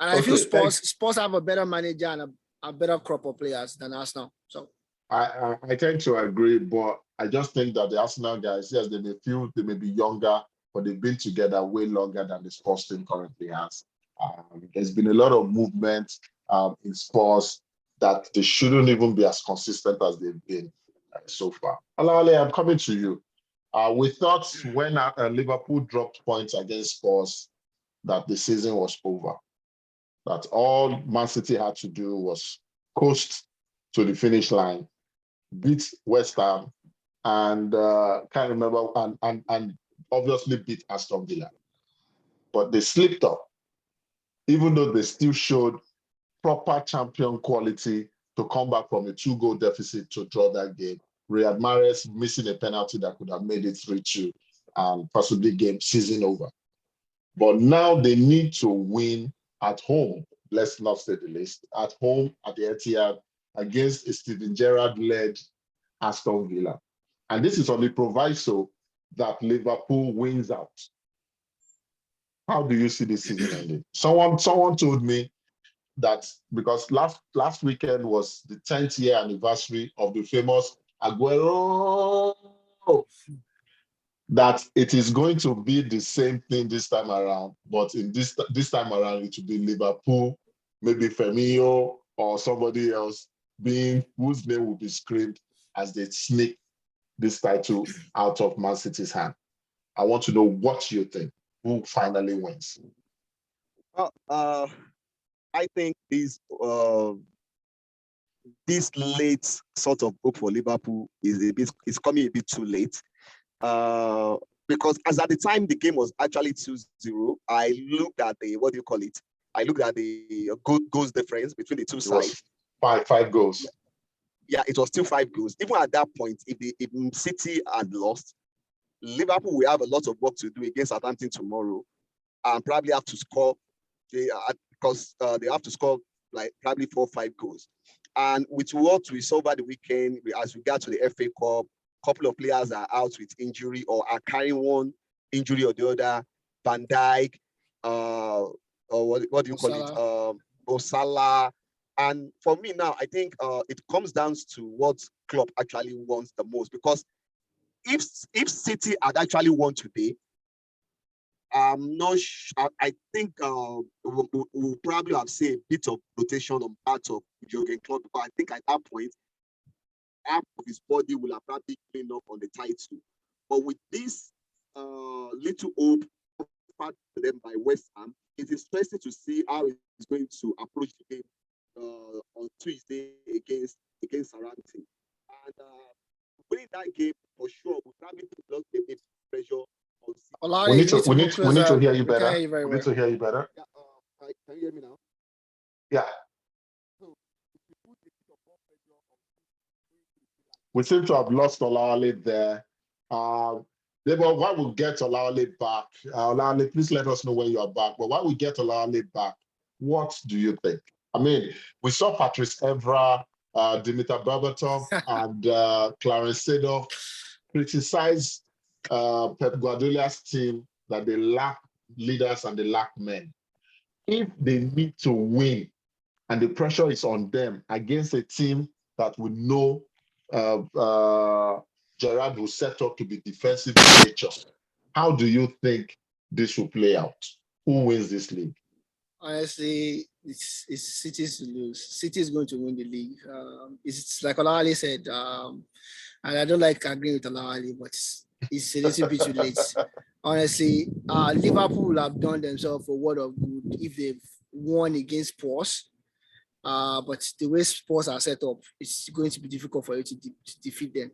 Speaker 3: And I feel Spurs have a better manager and a better crop of players than Arsenal. So
Speaker 1: I tend to agree, but I just think that the Arsenal guys, yes, they may be younger, but they've been together way longer than the Spurs team currently has. There's been a lot of movement in Spurs that they shouldn't even be as consistent as they've been so far. Alale, I'm coming to you. We thought when Liverpool dropped points against Spurs that the season was over, that all Man City had to do was coast to the finish line, beat West Ham, and can't remember, and obviously beat Aston Villa. But they slipped up, even though they still showed proper champion quality to come back from a 2-goal deficit to draw that game. Riyad Mahrez missing a penalty that could have made it 3-2 and possibly game season over. But now they need to win at home. Let's not say the least. At home at the Etihad against a Steven Gerrard-led Aston Villa. And this is on the proviso that Liverpool wins out. How do you see this season ending? Someone told me that because last weekend was the 10th year anniversary of the famous Aguero, that it is going to be the same thing this time around, but in this time around it will be Liverpool, maybe Firmino or somebody else being whose name will be screamed as they sneak this title out of Man City's hand. I want to know what you think. Who finally wins?
Speaker 4: Well, I think this late sort of hope for Liverpool is coming a bit too late. Because as at the time the game was actually 2-0, I looked at the I looked at the goals difference between the two sides.
Speaker 1: Five goals.
Speaker 4: Yeah, it was still 5 goals. Even at that point, if City had lost, Liverpool will have a lot of work to do against Southampton tomorrow, and probably have to score. Because they have to score like probably 4 or 5 goals. And with what we saw over the weekend, as we got to the FA Cup, a couple of players are out with injury or are carrying one injury or the other. Van Dijk, or what do you call it? Osala. And for me now, I think it comes down to what Klopp actually wants the most. Because if City had actually won today, I'm not sure. I think we'll probably have seen a bit of rotation on part of Jurgen Klopp, because I think at that point, half of his body will have probably cleaned up on the title. But with this little hope offered to them by West Ham, it is interesting to see how he's going to approach the game on Tuesday against Southampton. And winning that game for sure will probably put a lot of pressure.
Speaker 1: We need to hear you better. We need to hear you better.
Speaker 4: Yeah, can you hear me now?
Speaker 1: Yeah. We seem to have lost Olawale there. While we get Olawale back, Olawale, please let us know when you are back. But while we get Olawale back, what do you think? I mean, we saw Patrice Evra, Dimitar Berbatov, and Clarence Seedorf criticize Pep Guardiola's team that they lack leaders and they lack men. If they need to win and the pressure is on them against a team that we know Gerrard will set up to be defensive in nature, how do you think this will play out? Who wins this league?
Speaker 3: Honestly, it's City's to lose. City is going to win the league. It's like Olawale said, and I don't like agreeing with Olawale, but it's a little bit too late. Honestly, Liverpool will have done themselves a world of good if they've won against Spurs. But the way Spurs are set up, it's going to be difficult for you to defeat them.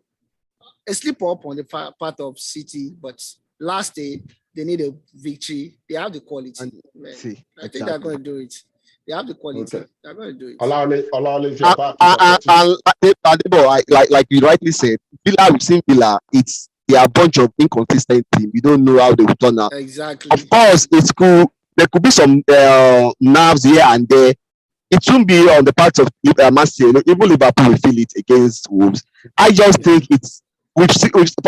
Speaker 3: A slip up on the part of City, but last day they need a victory. They have the quality. I think they're going to do it. They have the quality. Okay. They're going to do it.
Speaker 1: Olawale, if you're back.
Speaker 4: Like you rightly said, Villa, we've seen Villa. They are a bunch of inconsistent teams. We don't know how they will turn out.
Speaker 3: Exactly.
Speaker 4: Of course, it's cool. There could be some nerves here and there. It shouldn't be on the part of Man City. Even Liverpool will feel it against Wolves. I just think we've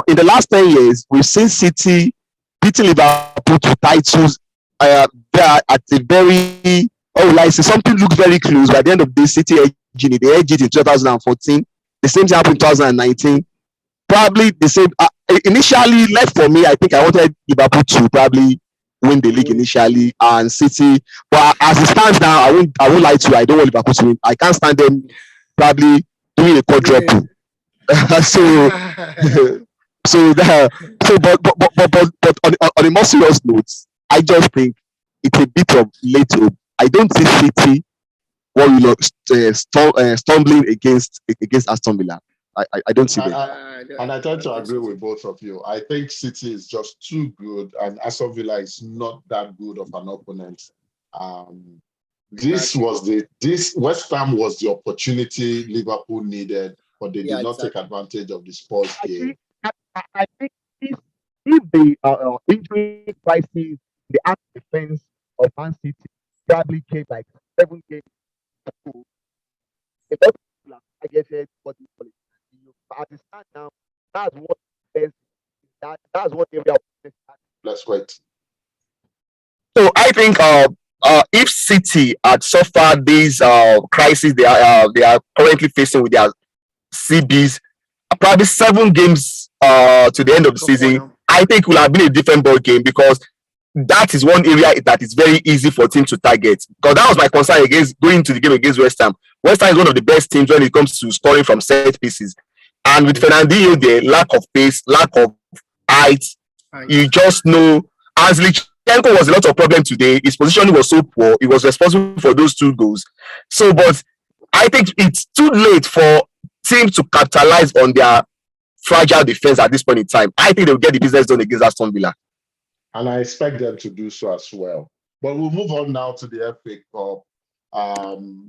Speaker 4: in the last 10 years, we've seen City beating Liverpool to titles at a very, something looks very close. By the end of the City edging it. They edged it in 2014. The same thing happened in 2019. Probably the same. Initially, left for me, I think I wanted Liverpool to probably win the league initially, and City. But as it stands now, I won't lie to you. I don't want Liverpool to win. I can't stand them probably doing a quadruple. But on a more serious note, I just think it's a bit of late hope. I don't see City stumbling against Aston Villa. I don't see that.
Speaker 1: And I tend to agree with both of you. I think City is just too good, and Aston Villa is not that good of an opponent.
Speaker 3: Exactly.
Speaker 1: This West Ham was the opportunity Liverpool needed, but they
Speaker 3: Yeah,
Speaker 1: did not take
Speaker 3: exactly.
Speaker 1: advantage of the Spurs
Speaker 4: I
Speaker 1: game.
Speaker 4: think I think if the injury crisis, the act defense of Man City probably came like 7 games ago, a lot of people have targeted what you call it. You understand now. That's what defense that's what area of defense.
Speaker 1: Let's wait.
Speaker 4: So I think if City had suffered these crises they are currently facing with their CBs, probably 7 games to the end of the
Speaker 3: Go for
Speaker 4: season,
Speaker 3: now.
Speaker 4: I think will have been a different ball game because that is one area that is very easy for teams to target. Because that was my concern against going to the game against West Ham. West Ham is one of the best teams when it comes to scoring from set pieces. And with
Speaker 1: Mhm.
Speaker 4: Fernandinho there, lack of pace, lack of height,
Speaker 3: Right.
Speaker 4: you just know as Lichenko was a lot of problem today. His positioning was so poor. He was responsible for those 2 goals. So, but I think it's too late for teams to capitalize on their fragile defense at this point in time. I think they'll get the business done against Aston Villa.
Speaker 1: And I expect them to do so as well. But we'll move on now to the FA Cup.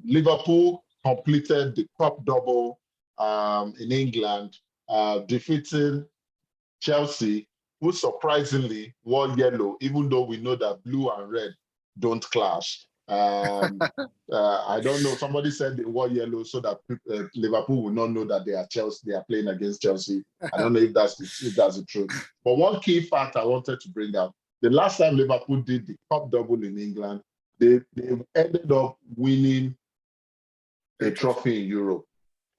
Speaker 1: Liverpool completed the cup double in England, defeating Chelsea, who surprisingly wore yellow, even though we know that blue and red don't clash. I don't know. Somebody said they wore yellow so that Liverpool will not know that they are Chelsea. They are playing against Chelsea. I don't know if that's the truth. But one key fact I wanted to bring out: the last time Liverpool did the cup double in England, they ended up winning a
Speaker 3: The trophy.
Speaker 1: trophy in Europe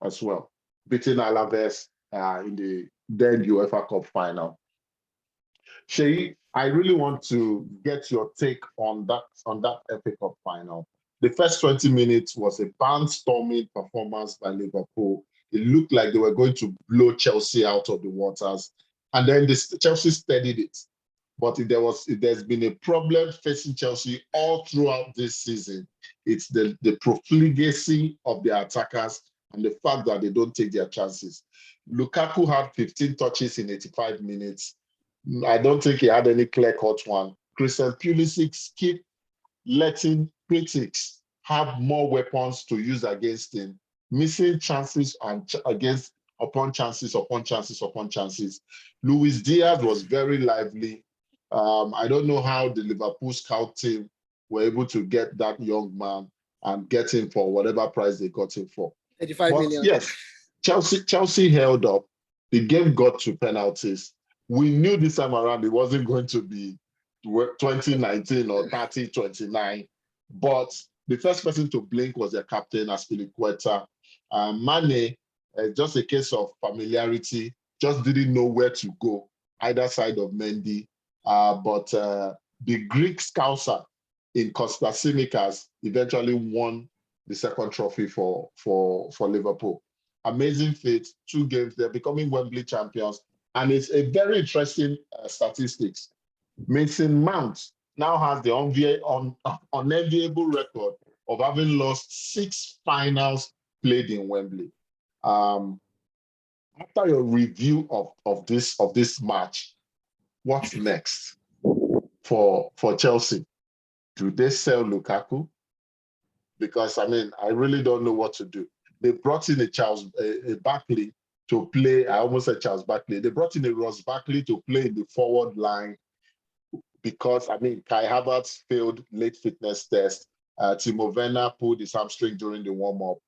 Speaker 1: as well, beating Alaves in the then UEFA Cup final. Shay, I really want to get your take on that FA Cup final. The first 20 minutes was a barnstorming performance by Liverpool. It looked like they were going to blow Chelsea out of the waters. And then Chelsea steadied it. But if there's been a problem facing Chelsea all throughout this season, it's the profligacy of their attackers and the fact that they don't take their chances. Lukaku had 15 touches in 85 minutes. I don't think he had any clear-cut one. Christian Pulisic keep letting critics have more weapons to use against him, missing chances and against upon chances upon chances upon chances. Luis Diaz was very lively. I don't know how the Liverpool scout team were able to get that young man and get him for whatever price they got him for.
Speaker 3: 85
Speaker 1: But
Speaker 3: million.
Speaker 1: yes, Chelsea held up. The game got to penalties. We knew this time around it wasn't going to be 2019 or 30-29, but the first person to blink was their captain, Aspilicueta. Mane, just a case of familiarity, just didn't know where to go, either side of Mendy. But the Greek scouser in Kostas Tsimikas eventually won the second trophy for Liverpool. Amazing feat, 2 games, they're becoming Wembley champions. And it's a very interesting statistics. Mason Mount now has the unenviable record of having lost 6 finals played in Wembley. Um, After your review of this match, what's next for Chelsea? Do they sell Lukaku? Because I mean, I really don't know what to do. They brought in a Barkley to play. I almost said Charles Barkley. They brought in a Ross Barkley to play in the forward line because I mean, Kai Havertz failed late fitness test. Timo Werner pulled his hamstring during the warm up.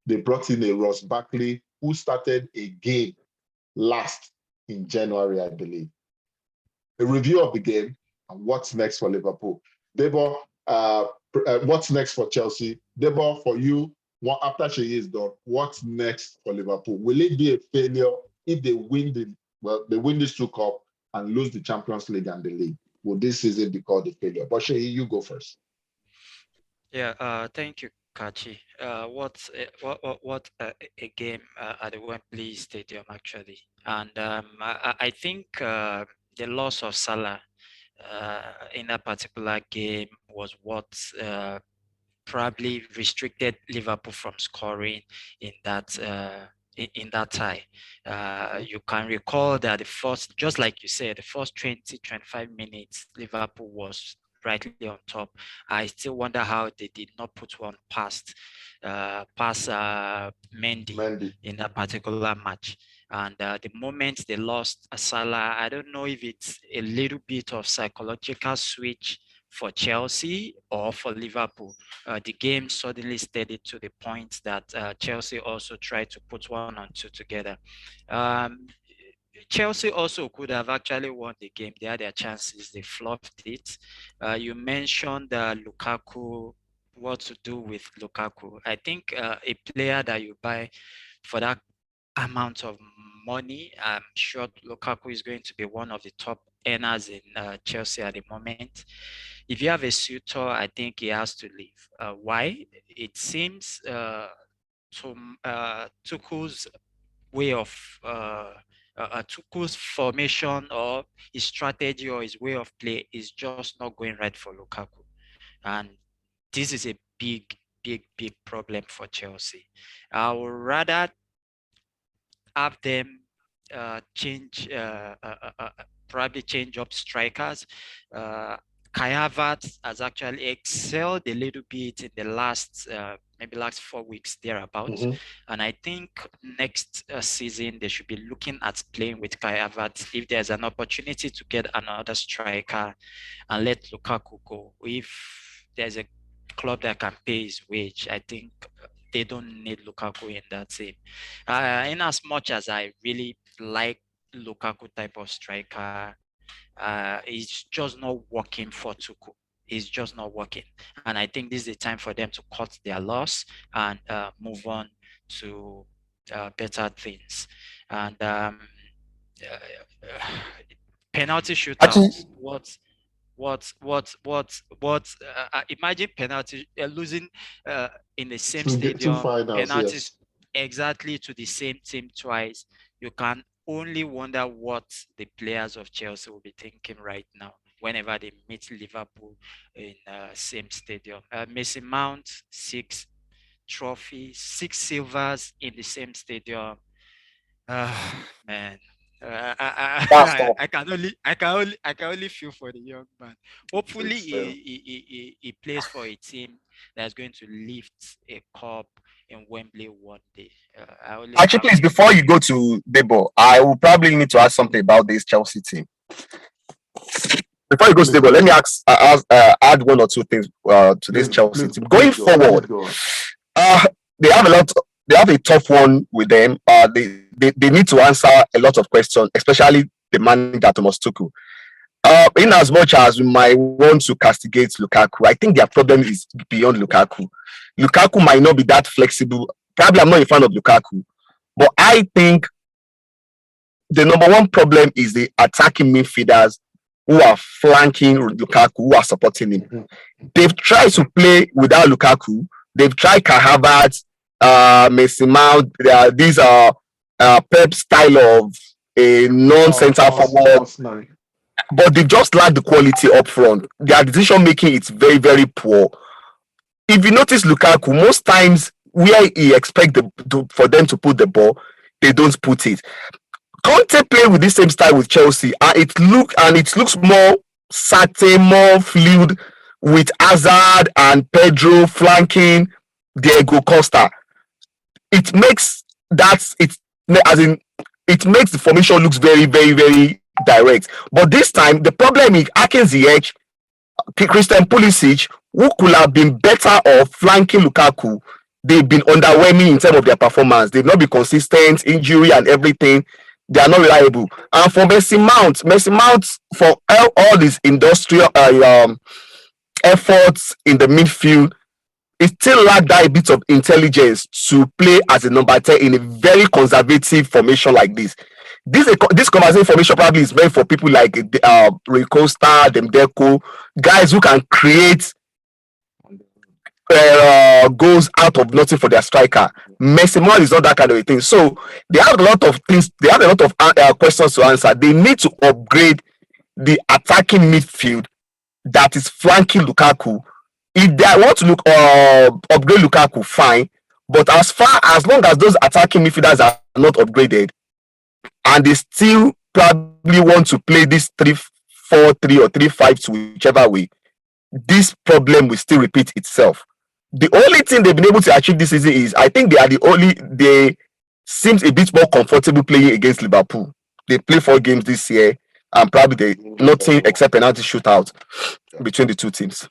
Speaker 1: They brought in a Ross Barkley who started a game last in January, I believe. A review of the game and what's next for Liverpool. Debo, what's next for Chelsea? Debo, for you, after she is done, what's next for Liverpool? Will it be a failure if they win this 2 cup and lose the Champions League and the league? Will this season be called a failure? But Shay, you go first.
Speaker 2: Yeah, thank you, Kachi. What a game at the Wembley Stadium actually, and I think the loss of Salah in that particular game was what probably restricted Liverpool from scoring in that tie. You can recall that just like you said, the first 20, 25 minutes, Liverpool was brightly on top. I still wonder how they did not put one past Mendy
Speaker 1: Mendy.
Speaker 2: in that particular match. And the moment they lost Salah, I don't know if it's a little bit of psychological switch for Chelsea or for Liverpool. The game suddenly steadied to the point that Chelsea also tried to put one on two together. Um, Chelsea also could have actually won the game. They had their chances, they fluffed it. You mentioned Lukaku, what to do with Lukaku. I think a player that you buy for that amount of money, I'm sure Lukaku is going to be one of the top earners in Chelsea at the moment. If you have a suitor, I think he has to leave. Why? It seems Tuchel's way of Tuchel's formation or his strategy or his way of play is just not going right for Lukaku. And this is a big problem for Chelsea. I would rather have them change, probably change up strikers. Kai Havertz has actually excelled a little bit in the last, maybe last 4 weeks thereabouts. And I think next season, they should be looking at playing with Kai Havertz if there's an opportunity to get another striker and let Lukaku go. If there's a club that can pay his wage, I think they don't need Lukaku in that team. In as much as I really like Lukaku type of striker, it's just not working for Tuchel. It's just not working. And I think this is the time for them to cut their loss and move on to better things. And penalty
Speaker 5: Actually,
Speaker 2: shootouts. Imagine penalty losing in the same
Speaker 1: Two
Speaker 2: stadium,
Speaker 1: finals,
Speaker 2: penalties
Speaker 1: yes.
Speaker 2: exactly to the same team twice. You can only wonder what the players of Chelsea will be thinking right now whenever they meet Liverpool in same stadium. Mason Mount, 6 trophies, 6 silvers in the same stadium. Man,
Speaker 5: that's tough.
Speaker 2: I can only feel for the young man. Hopefully,
Speaker 1: It's still.
Speaker 2: he plays for a team that's going to lift a cup in Wembley one day. I only
Speaker 5: Actually,
Speaker 2: have
Speaker 5: please,
Speaker 2: faith.
Speaker 5: before you go to Debo, I will probably need to ask something about this Chelsea team. Before you go to
Speaker 1: Please
Speaker 5: Debo,
Speaker 1: go
Speaker 5: let me
Speaker 1: ahead.
Speaker 5: add one or two things to this Chelsea team. Going
Speaker 1: Please go on. Please
Speaker 5: forward,
Speaker 1: go on.
Speaker 5: uh, they have a lot. They have a tough one with them. They need to answer a lot of questions, especially the manager Thomas Tuchel. In as much as we might want to castigate Lukaku, I think their problem is beyond Lukaku. Lukaku might not be that flexible. Probably I'm not a fan of Lukaku, but I think the number one problem is the attacking midfielders who are flanking Lukaku, who are supporting him. They've tried to play without Lukaku. They've tried Kai Havertz, Mason Mount. These are Pep style of a non-center forward,
Speaker 1: Nine.
Speaker 5: but they just lack the quality up front. Their decision making is very poor. If you notice Lukaku, most times where he expects for them to put the ball, they don't put it. Conte play with the same style with Chelsea, and it looks more certain, more fluid with Hazard and Pedro flanking Diego Costa. It makes as in it makes the formation looks very direct. But this time the problem is Akin Ziyech, Christian Pulisic, who could have been better off flanking Lukaku. They've been underwhelming in terms of their performance. They've not been consistent, injury and everything. They are not reliable. And for Messi Mount for all these industrial efforts in the midfield, it still lack that bit of intelligence to play as a number 10 in a very conservative formation like this. This conservative formation probably is meant for people like Rui Costa, Demdeco, guys who can create goals out of nothing for their striker. Messi Mount is not that kind of a thing. So they have a lot of things. They have a lot of questions to answer. They need to upgrade the attacking midfield that is flanking Lukaku. If they want to upgrade Lukaku, fine. But as long as those attacking midfielders are not upgraded, and they still probably want to play this 3-4-3 or 3-5, whichever way, this problem will still repeat itself. The only thing they've been able to achieve this season is, I think they seems a bit more comfortable playing against Liverpool. They play 4 games this year, and probably nothing except penalty shootout between the two teams.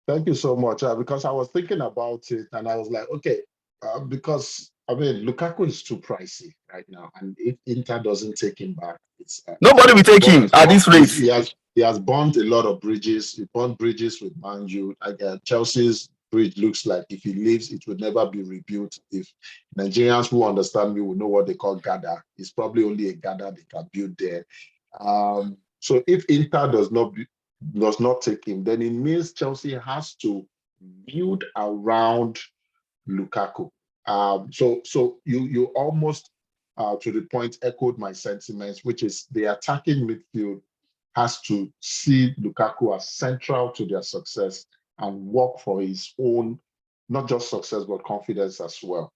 Speaker 1: Thank you so much. Because I was thinking about it and I was like, okay, because I mean, Lukaku is too pricey right now, and if Inter doesn't take him back, it's
Speaker 5: Nobody will take him at this rate.
Speaker 1: He has burnt a lot of bridges. He burnt bridges with Man U. Chelsea's bridge looks like if he leaves, it would never be rebuilt. If Nigerians who understand me will know what they call Gada, it's probably only a Gada they can build there. So if Inter does not take him, then it means Chelsea has to build around Lukaku. So you almost to the point echoed my sentiments, which is the attacking midfield has to see Lukaku as central to their success and work for his own, not just success, but confidence as well.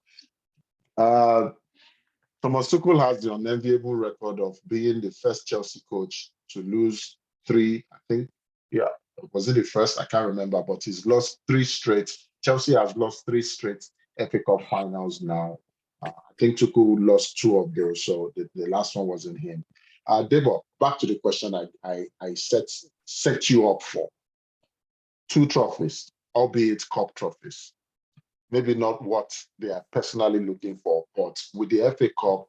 Speaker 1: Thomas Tuchel has the unenviable record of being the first Chelsea coach to lose 3, I think, yeah, was it the first? I can't remember, but he's lost 3 straight. Chelsea has lost 3 straight FA Cup finals now. I think Tuchel lost 2 of those, so the last one wasn't him. Debo, back to the question I set you up for. 2 trophies, albeit cup trophies. Maybe not what they are personally looking for, but with the FA Cup,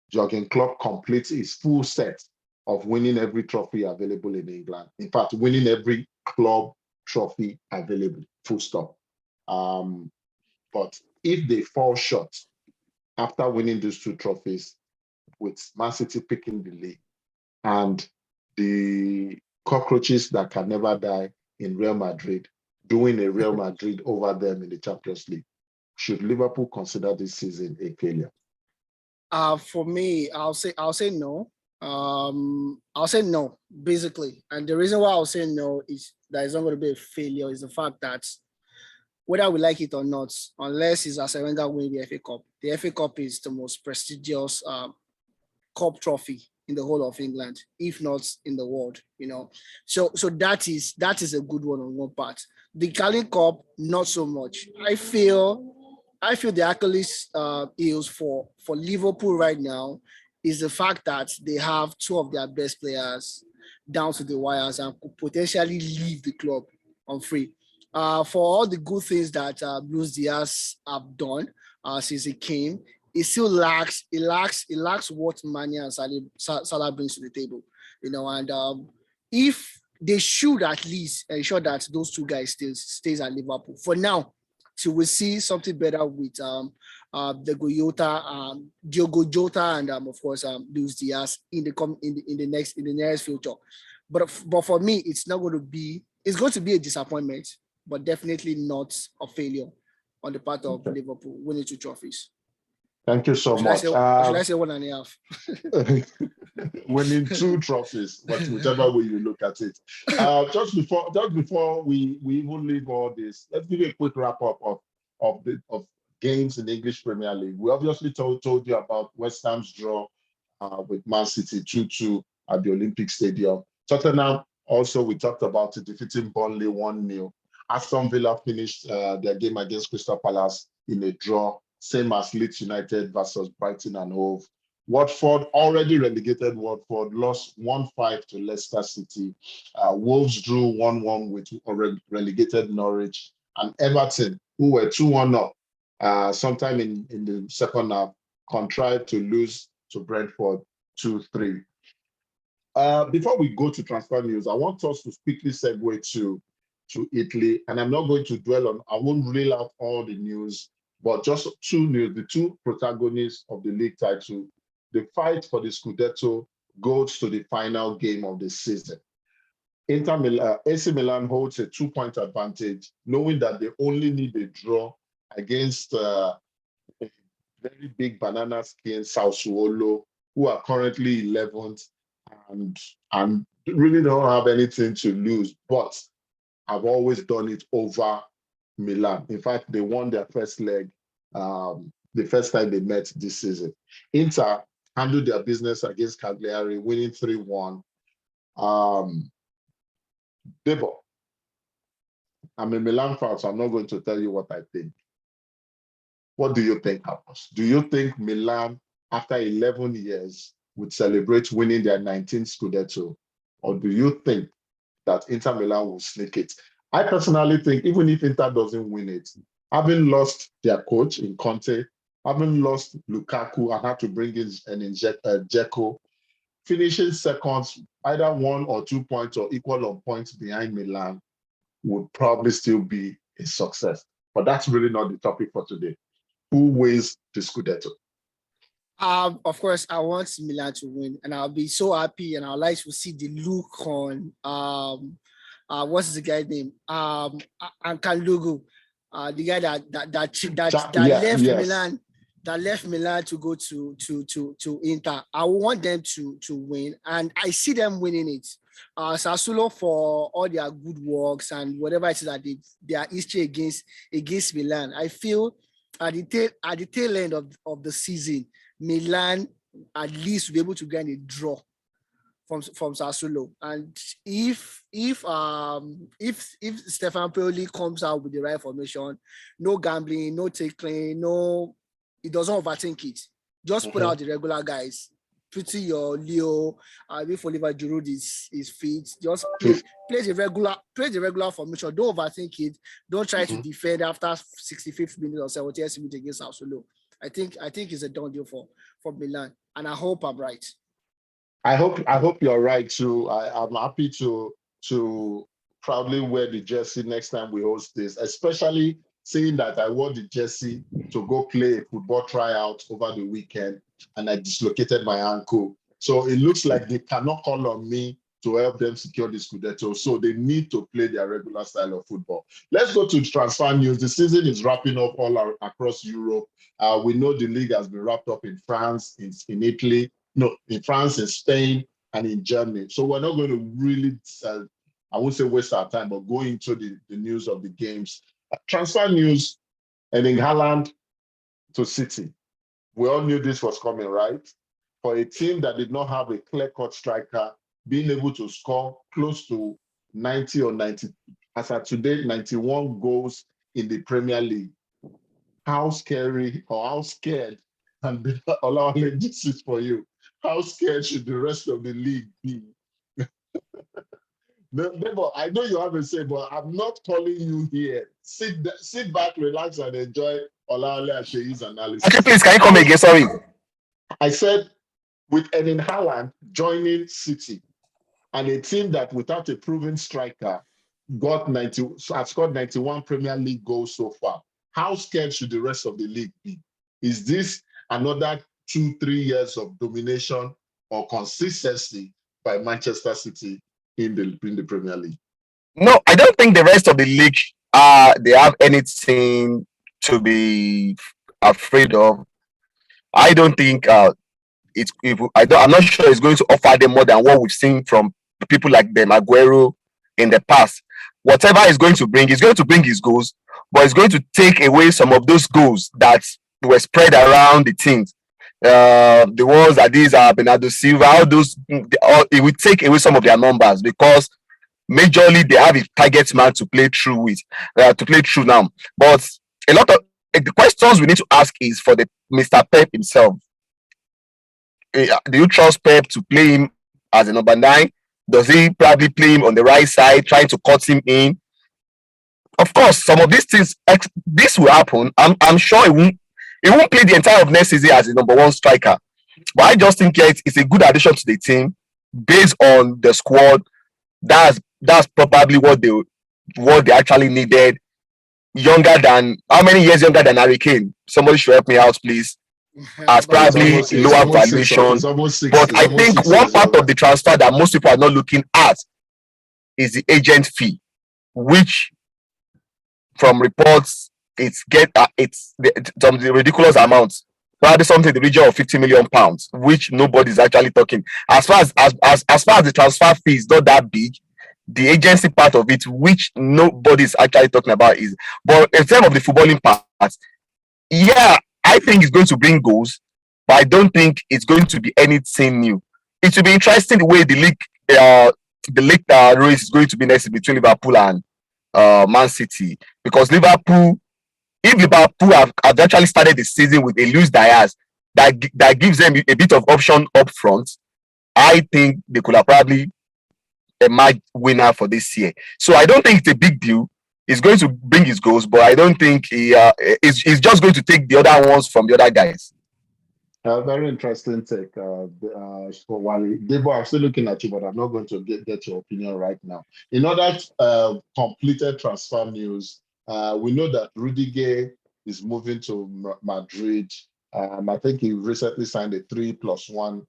Speaker 1: Jurgen Klopp completes his full set of winning every trophy available in England. In fact, winning every club trophy available, full stop. But if they fall short after winning these 2 trophies, with Man City picking the league and the cockroaches that can never die in Real Madrid doing a Real Madrid over them in the Champions League, should Liverpool consider this season a failure?
Speaker 3: For me, I'll say no. I'll say no, basically. And the reason why I'll say no is that it's not going to be a failure is the fact that whether we like it or not, unless it's Arsene Wenger winning the FA Cup is the most prestigious cup trophy in the whole of England, if not in the world, you know. So that is a good one on one part. The Carling Cup, not so much. I feel the Achilles heels for Liverpool right now is the fact that they have 2 of their best players down to the wires and could potentially leave the club on free. For all the good things that Luis Diaz have done since he came, it still lacks what Mane and Salah brings to the table, you know. And if they should at least ensure that those 2 guys stays at Liverpool for now, till we see something better with Diogo Jota, and of course Luis Diaz in the nearest future. But for me, it's going to be a disappointment, but definitely not a failure on the part of Liverpool winning 2 trophies.
Speaker 1: Thank you so much.
Speaker 3: Should I say 1.5?
Speaker 1: Winning 2 trophies, whichever way you look at it. Just before we even leave all this, let's give you a quick wrap up of games in the English Premier League. We obviously told you about West Ham's draw with Man City 2-2 at the Olympic Stadium. Tottenham also, we talked about it, defeating Burnley 1-0. Aston Villa finished their game against Crystal Palace in a draw, same as Leeds United versus Brighton and Hove. Watford, already relegated Watford, lost 1-5 to Leicester City. Wolves drew 1-1 with relegated Norwich. And Everton, who were 2-1 up sometime in the second half, contrived to lose to Brentford 2-3. Before we go to transfer news, I want us to quickly segue to Italy. And I'm not going to dwell on, I won't reel out all the news, but just 2 news, the 2 protagonists of the league title. The fight for the scudetto goes to the final game of the season. AC Milan holds a 2-point advantage, knowing that they only need a draw against a very big banana skin Sassuolo, who are currently 11th and really don't have anything to lose, but I've always done it over Milan. In fact, they won their first leg the first time they met this season. Inter handled their business against Cagliari, winning 3-1. Debo, I'm a Milan fan, so I'm not going to tell you what I think. What do you think happens? Do you think Milan, after 11 years, would celebrate winning their 19th scudetto? Or do you think that Inter Milan will sneak it? I personally think even if Inter doesn't win it, having lost their coach in Conte, having lost Lukaku and had to bring in an Dzeko, finishing seconds, either 1 or 2 points or equal on points behind Milan would probably still be a success. But that's really not the topic for today. Who wins the Scudetto?
Speaker 3: Of course, I want Milan to win, and I'll be so happy, and I'd like to see the look on what's the guy's name? Ankalugu, the guy that left
Speaker 1: yes.
Speaker 3: Milan, that left Milan to go to Inter. I want them to win, and I see them winning it. Sassuolo for all their good works and whatever it is that their history against Milan. I feel at the tail end of the season, Milan at least will be able to get a draw from Sassuolo. And if Stefan Pioli comes out with the right formation, no gambling, no tackling, he doesn't overthink it. Just put out the regular guys. Putting your Leo, if Oliver Giroud is fit, just play the regular formation. Don't overthink it. Don't try to defend after 65th minute or 70th minute against Sassuolo. I think it's a done deal for Milan, and I hope I'm right.
Speaker 1: I hope you're right too. I'm happy to proudly wear the jersey next time we host this, especially seeing that I wore the jersey to go play a football tryout over the weekend and I dislocated my ankle. So it looks like they cannot call on me to help them secure the Scudetto. So they need to play their regular style of football. Let's go to transfer news. The season is wrapping up all across Europe. We know the league has been wrapped up in France, in Italy, in France, in Spain, and in Germany. So we're not going to really, I won't say waste our time, but go into the news of the games. Transfer news, Erling Haaland to City. We all knew this was coming, right? For a team that did not have a clear-cut striker, being able to score close to 90 or 90, as of today, 91 goals in the Premier League. How scary or how scared, and Olawale, this is for you, how scared should the rest of the league be? Neighbor, I know you have a say, but I'm not calling you here. Sit back, relax, and enjoy Olawale Ashei's analysis.
Speaker 5: Okay, please, can you come again? Sorry.
Speaker 1: I said, with Erling Haaland joining City and a team that without a proven striker has scored 91 Premier League goals so far, how scared should the rest of the league be? Is this another 2-3 years of domination or consistency by Manchester City in the Premier League?
Speaker 5: No, I don't think the rest of the league they have anything to be afraid of. I don't think I'm not sure it's going to offer them more than what we've seen from people like them Aguero in the past. Whatever it's going to bring his goals, but it's going to take away some of those goals that were spread around the teams. The ones that these are Bernardo Silva, all those, it will take away some of their numbers because majorly they have a target man to play through now. But a lot of the questions we need to ask is for the Mr. Pep himself. Do you trust Pep to play him as a number 9? Does he probably play him on the right side, trying to cut him in? Of course, some of these things, this will happen. I'm sure he won't play the entire of next season as a number 1 striker. But I just think it's a good addition to the team based on the squad. That's probably what they actually needed. How many years younger than Harry Kane? Somebody should help me out, please. As probably lower valuation. But I think one part of the transfer that most people are not looking at is the agent fee, which from reports it's the ridiculous amounts. Probably something in the region of 50 million pounds, which nobody's actually talking. As far as the transfer fee is not that big, the agency part of it, which nobody's actually talking about, is. But in terms of the footballing part, yeah, I think it's going to bring goals, but I don't think it's going to be anything new. It will be interesting the way the league the league race is going to be next between Liverpool and Man City, because Liverpool, if Liverpool have actually started the season with a Luis Diaz that gives them a bit of option up front, I think they could have probably emerged winner for this year. So I don't think it's a big deal. He's going to bring his goals, but I don't think he's just going to take the other ones from the other guys.
Speaker 1: Very interesting take, for Wally. Debo, I'm still looking at you, but I'm not going to get your opinion right now. In other completed transfer news, we know that Rudiger is moving to Madrid. I think he recently signed a 3+1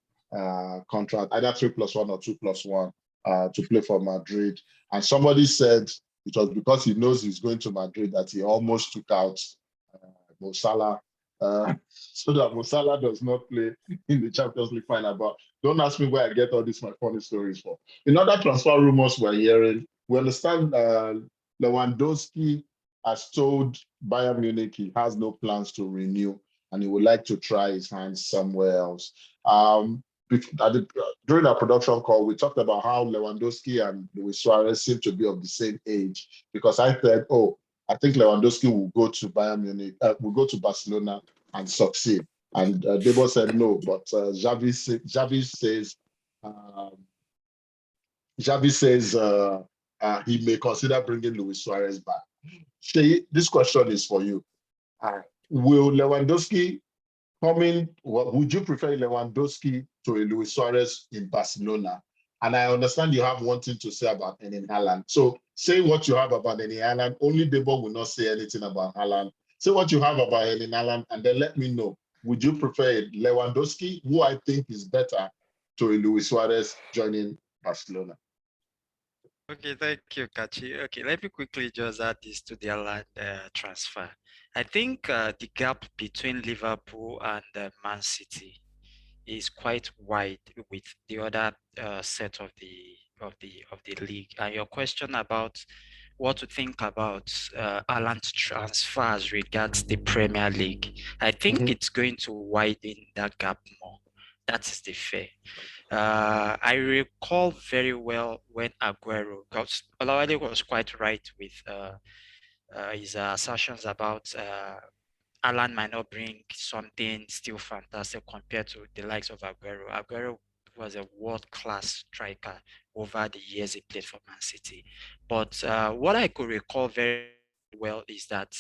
Speaker 1: contract, either 3+1 or 2+1, to play for Madrid. And somebody said it was because he knows he's going to Madrid that he almost took out Mo Salah, so that Mo Salah does not play in the Champions League final. But don't ask me where I get all these my funny stories from. In other transfer rumors we're hearing, we understand Lewandowski has told Bayern Munich he has no plans to renew and he would like to try his hands somewhere else. During our production call, we talked about how Lewandowski and Luis Suarez seem to be of the same age, because I said, oh, I think Lewandowski will go to Bayern Munich, will go to Barcelona and succeed. And Debo said no, but Xavi says um, Xavi says he may consider bringing Luis Suarez back. Shay, this question is for you. Will Lewandowski coming? Would you prefer Lewandowski to a Luis Suarez in Barcelona? And I understand you have one thing to say about Erling Haaland. So say what you have about Erling Haaland. Only Debo will not say anything about Haaland. Say what you have about Erling Haaland, and then let me know. Would you prefer Lewandowski, who I think is better, to a Luis Suarez joining Barcelona?
Speaker 2: Okay, thank you, Kachi. Okay, let me quickly just add this to the Haaland transfer. I think the gap between Liverpool and Man City is quite wide with the other set of the league. And your question about what to think about Haaland transfers regards the Premier League, I think it's going to widen that gap more. That is the fair. I recall very well when Aguero, because Olawale was quite right with his assertions about Alan might not bring something still fantastic compared to the likes of Aguero. Aguero was a world-class striker over the years he played for Man City. But what I could recall very well is that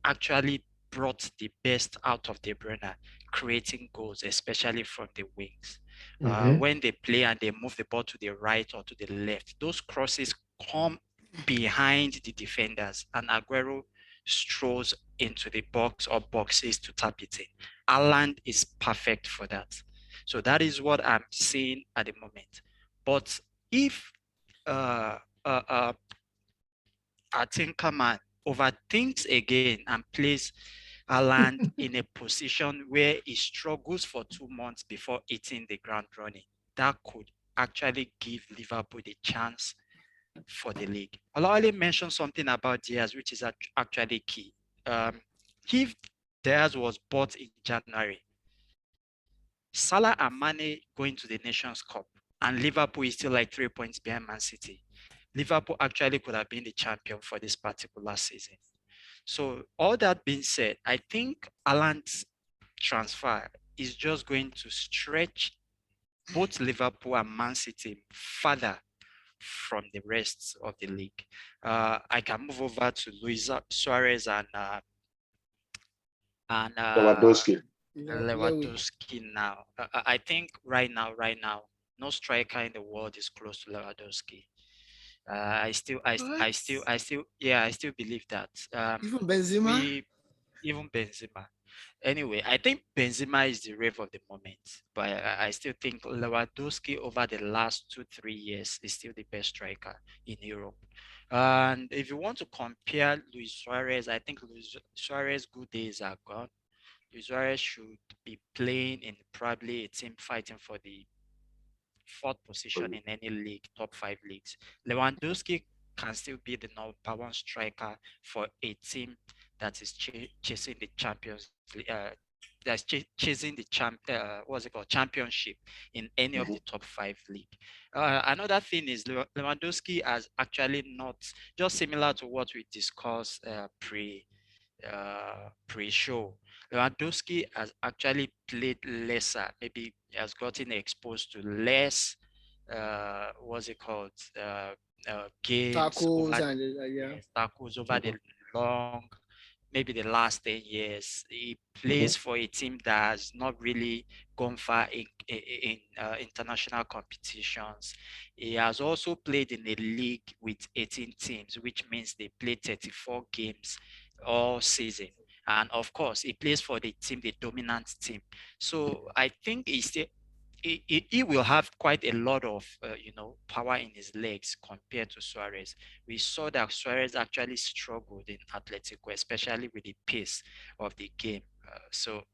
Speaker 2: actually brought the best out of De Bruyne, creating goals, especially from the wings. When they play and they move the ball to the right or to the left, those crosses come behind the defenders, and Aguero strolls into the box or boxes to tap it in. Haaland is perfect for that. So that is what I'm seeing at the moment. But if uh, uh, uh, Atinkaman overthinks again and plays Haaland in a position where he struggles for 2 months before hitting the ground running, that could actually give Liverpool the chance for the league. Olawale mentioned something about Diaz, which is actually key. If Diaz was bought in January, Salah and Mane going to the Nations Cup, and Liverpool is still like 3 points behind Man City, Liverpool actually could have been the champion for this particular season. So all that being said, I think Haaland's transfer is just going to stretch both Liverpool and Man City further from the rest of the league. I can move over to Luis Suarez and
Speaker 1: Lewandowski.
Speaker 2: Lewandowski now. I think right now, no striker in the world is close to Lewandowski. I still believe that.
Speaker 3: Even Benzema?
Speaker 2: Even Benzema. Anyway, I think Benzema is the rave of the moment, but I still think Lewandowski over the last 2-3 years is still the best striker in Europe. And if you want to compare Luis Suarez, I think Luis Suarez' good days are gone. Luis Suarez should be playing in probably a team fighting for the fourth position in any league, top 5 leagues. Lewandowski can still be the number one striker for a team that is chasing the that's chasing the championship in any of the top 5 league. Another thing is Lewandowski has actually not, just similar to what we discussed pre-show. Lewandowski has actually played lesser, maybe has gotten exposed to less what's it called games
Speaker 3: Tackles
Speaker 2: over
Speaker 3: and yeah.
Speaker 2: tackles over the long, maybe the last 10 years. He plays for a team that has not really gone far in international competitions. He has also played in a league with 18 teams, which means they play 34 games all season. And of course, he plays for the team, the dominant team. So I think he will have quite a lot of power in his legs compared to Suarez. We saw that Suarez actually struggled in Atletico, especially with the pace of the game. So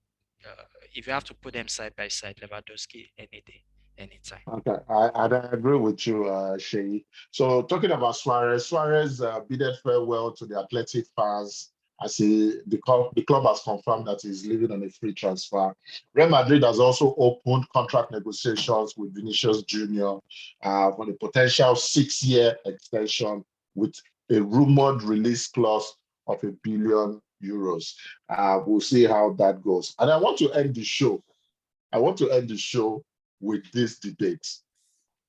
Speaker 2: if you have to put them side by side, Lewandowski any day, anytime.
Speaker 1: Okay, I agree with you, Shay. So talking about Suarez, Suarez bidded farewell to the Athletic fans as the club has confirmed that he's leaving on a free transfer. Real Madrid has also opened contract negotiations with Vinicius Junior for the potential 6-year extension with a rumored release clause of €1 billion. We'll see how that goes. And I want to end the show. With this debate.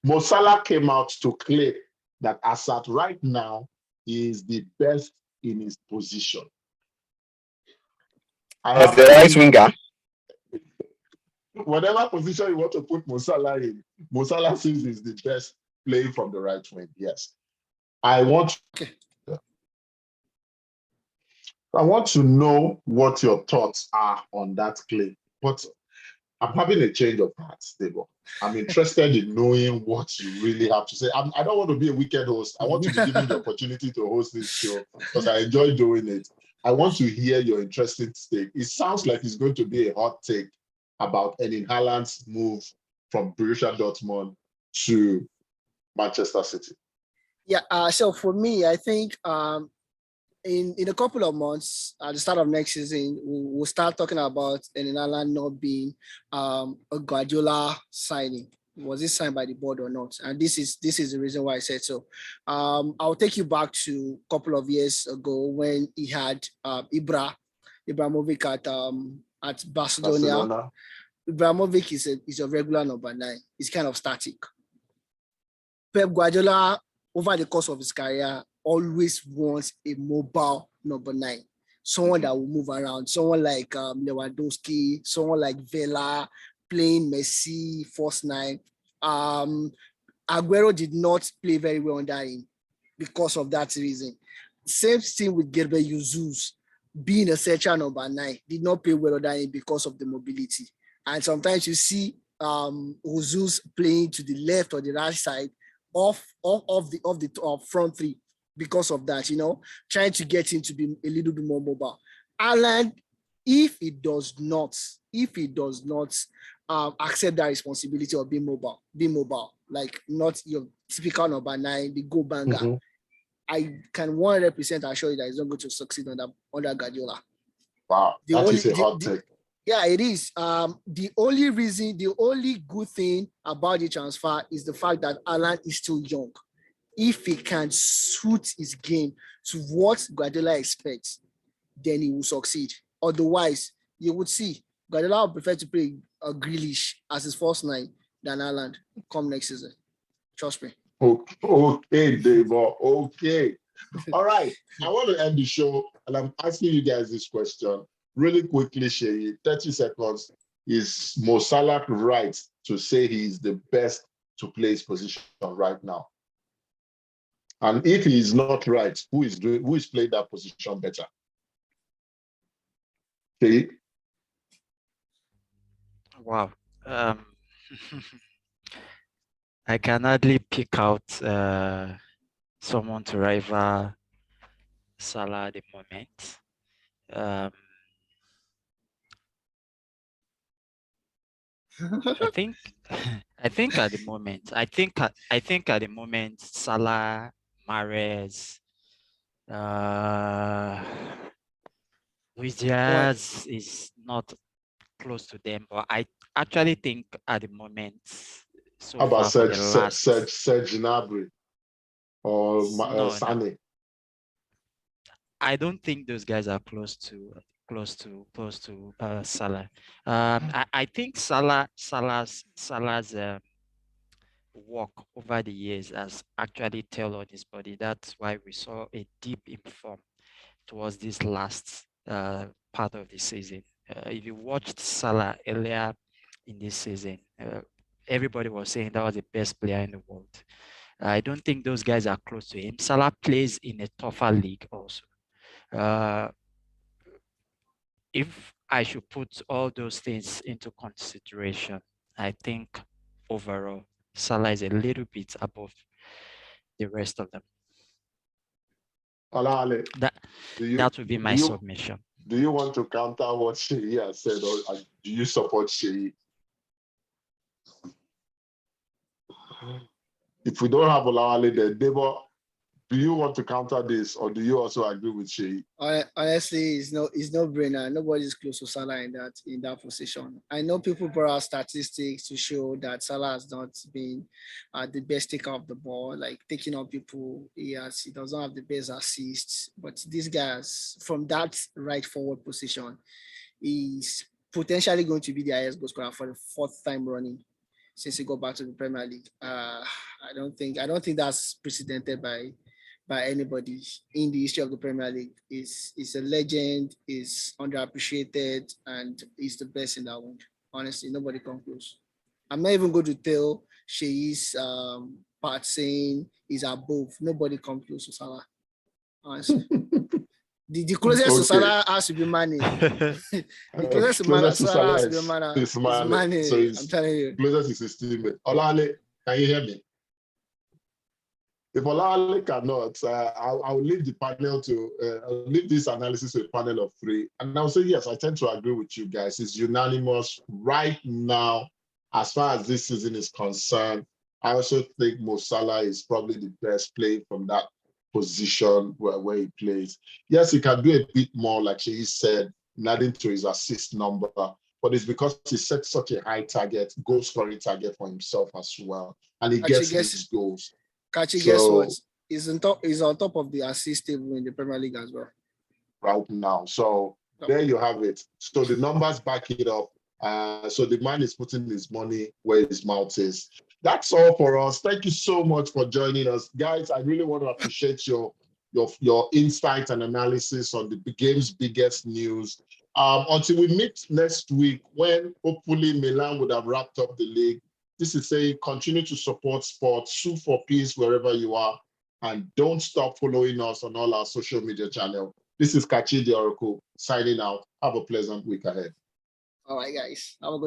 Speaker 1: Mo Salah came out to claim that as at right now, he is the best in his position.
Speaker 5: As the right winger.
Speaker 1: Whatever position you want to put Mo Salah in, Mo Salah says he's the best playing from the right wing. Yes. I want to know what your thoughts are on that claim. But I'm having a change of heart, Debo. I'm interested in knowing what you really have to say. I don't want to be a wicked host. I want to be given the opportunity to host this show because I enjoy doing it. I want to hear your interesting take. It sounds like it's going to be a hot take about Erling Haaland's move from Borussia Dortmund to Manchester City.
Speaker 3: Yeah. So for me, I think in a couple of months, at the start of next season, we'll start talking about Erling Haaland not being a Guardiola signing. Was it signed by the board or not? And this is the reason why I said so. I'll take you back to a couple of years ago when he had Ibrahimovic at Barcelona. Ibrahimovic is a regular number 9. He's kind of static. Pep Guardiola, over the course of his career, always wants a mobile number 9, someone that will move around, someone like Lewandowski, someone like Vela playing Messi, false 9. Aguero did not play very well under him because of that reason. Same thing with Gerber Jesus, being a central number 9, did not play well under him because of the mobility. And sometimes you see Jesus playing to the left or the right side of the front 3 because of that, trying to get him to be a little bit more mobile. Haaland, if he does not accept that responsibility of being mobile, like not your typical number 9, the go banger, I can 100% assure you that he's not going to succeed under Guardiola.
Speaker 1: Wow, that is a hot take.
Speaker 3: Yeah, it is. The only good thing about the transfer is the fact that Haaland is still young. If he can suit his game to what Guardiola expects, then he will succeed. Otherwise, you would see Guardiola would prefer to play a Grealish as his first 9 than Haaland come next season. Trust me.
Speaker 1: Okay, Debo. Okay. All right. I want to end the show, and I'm asking you guys this question really quickly, Shay. 30 seconds. Is Mo Salah right to say he is the best to play his position right now? And if he is not right, who is playing that position better? Okay.
Speaker 2: Wow. I can hardly pick out someone to rival Salah at the moment. I think at the moment Salah, Mahrez, Luis Diaz is not close to them, but I actually think at the moment, so
Speaker 1: How about
Speaker 2: far for the last,
Speaker 1: Serge Gnabry or
Speaker 2: no,
Speaker 1: Sane?
Speaker 2: I don't think those guys are close to Salah. I think Salah's work over the years has actually tailored his body. That's why we saw a dip in form towards this last part of the season. If you watched Salah earlier in this season, everybody was saying that was the best player in the world. I don't think those guys are close to him. Salah plays in a tougher league also. Uh, if I should put all those things into consideration, I think overall Salah is a little bit above the rest of them.
Speaker 1: Olale,
Speaker 2: That would be my submission.
Speaker 1: Do you want to counter what Sheyi has said, or do you support Sheyi? If we don't have Olale there, Debo, do you want to counter this, or do you also agree with Sheyi?
Speaker 3: Honestly, it's no brainer. Nobody's close to Salah in that position. I know people brought out statistics to show that Salah has not been the best taker of the ball, like taking on people. He doesn't have the best assists, but these guys from that right forward position, he's potentially going to be the highest goal scorer for the fourth time running since he got back to the Premier League. I don't think that's precedented by anybody in the history of the Premier League. Is a legend, is underappreciated, and is the best in that one. Honestly, nobody comes close. I'm not even going to tell Sheyi's part saying he's above. Nobody comes close to Salah. Honestly. The closest to Salah has to be Mane. The closest to Salah has to be Mane.
Speaker 1: It's Mane. So
Speaker 3: I'm telling you.
Speaker 1: Closest is his teammate. Olale, can you hear me? If Olale cannot, I'll leave the panel I'll leave this analysis to a panel of three. And I'll say, yes, I tend to agree with you guys. It's unanimous right now, as far as this season is concerned. I also think Mo Salah is probably the best player from that position where he plays. Yes, he can do a bit more, like he said, adding to his assist number, but it's because he set such a high target, goal scoring target for himself as well. And he gets his goals.
Speaker 3: Kachi, guess what? He's on top of the assist table in the Premier League as well.
Speaker 1: Right now. So there you have it. So the numbers back it up. So the man is putting his money where his mouth is. That's all for us. Thank you so much for joining us. Guys, I really want to appreciate your insight and analysis on the game's biggest news. Until we meet next week, when hopefully Milan would have wrapped up the league. This is saying continue to support sports, sue for peace wherever you are, and don't stop following us on all our social media channels. This is Kachi the Oracle signing out. Have a pleasant week ahead.
Speaker 3: All right, guys. Have a good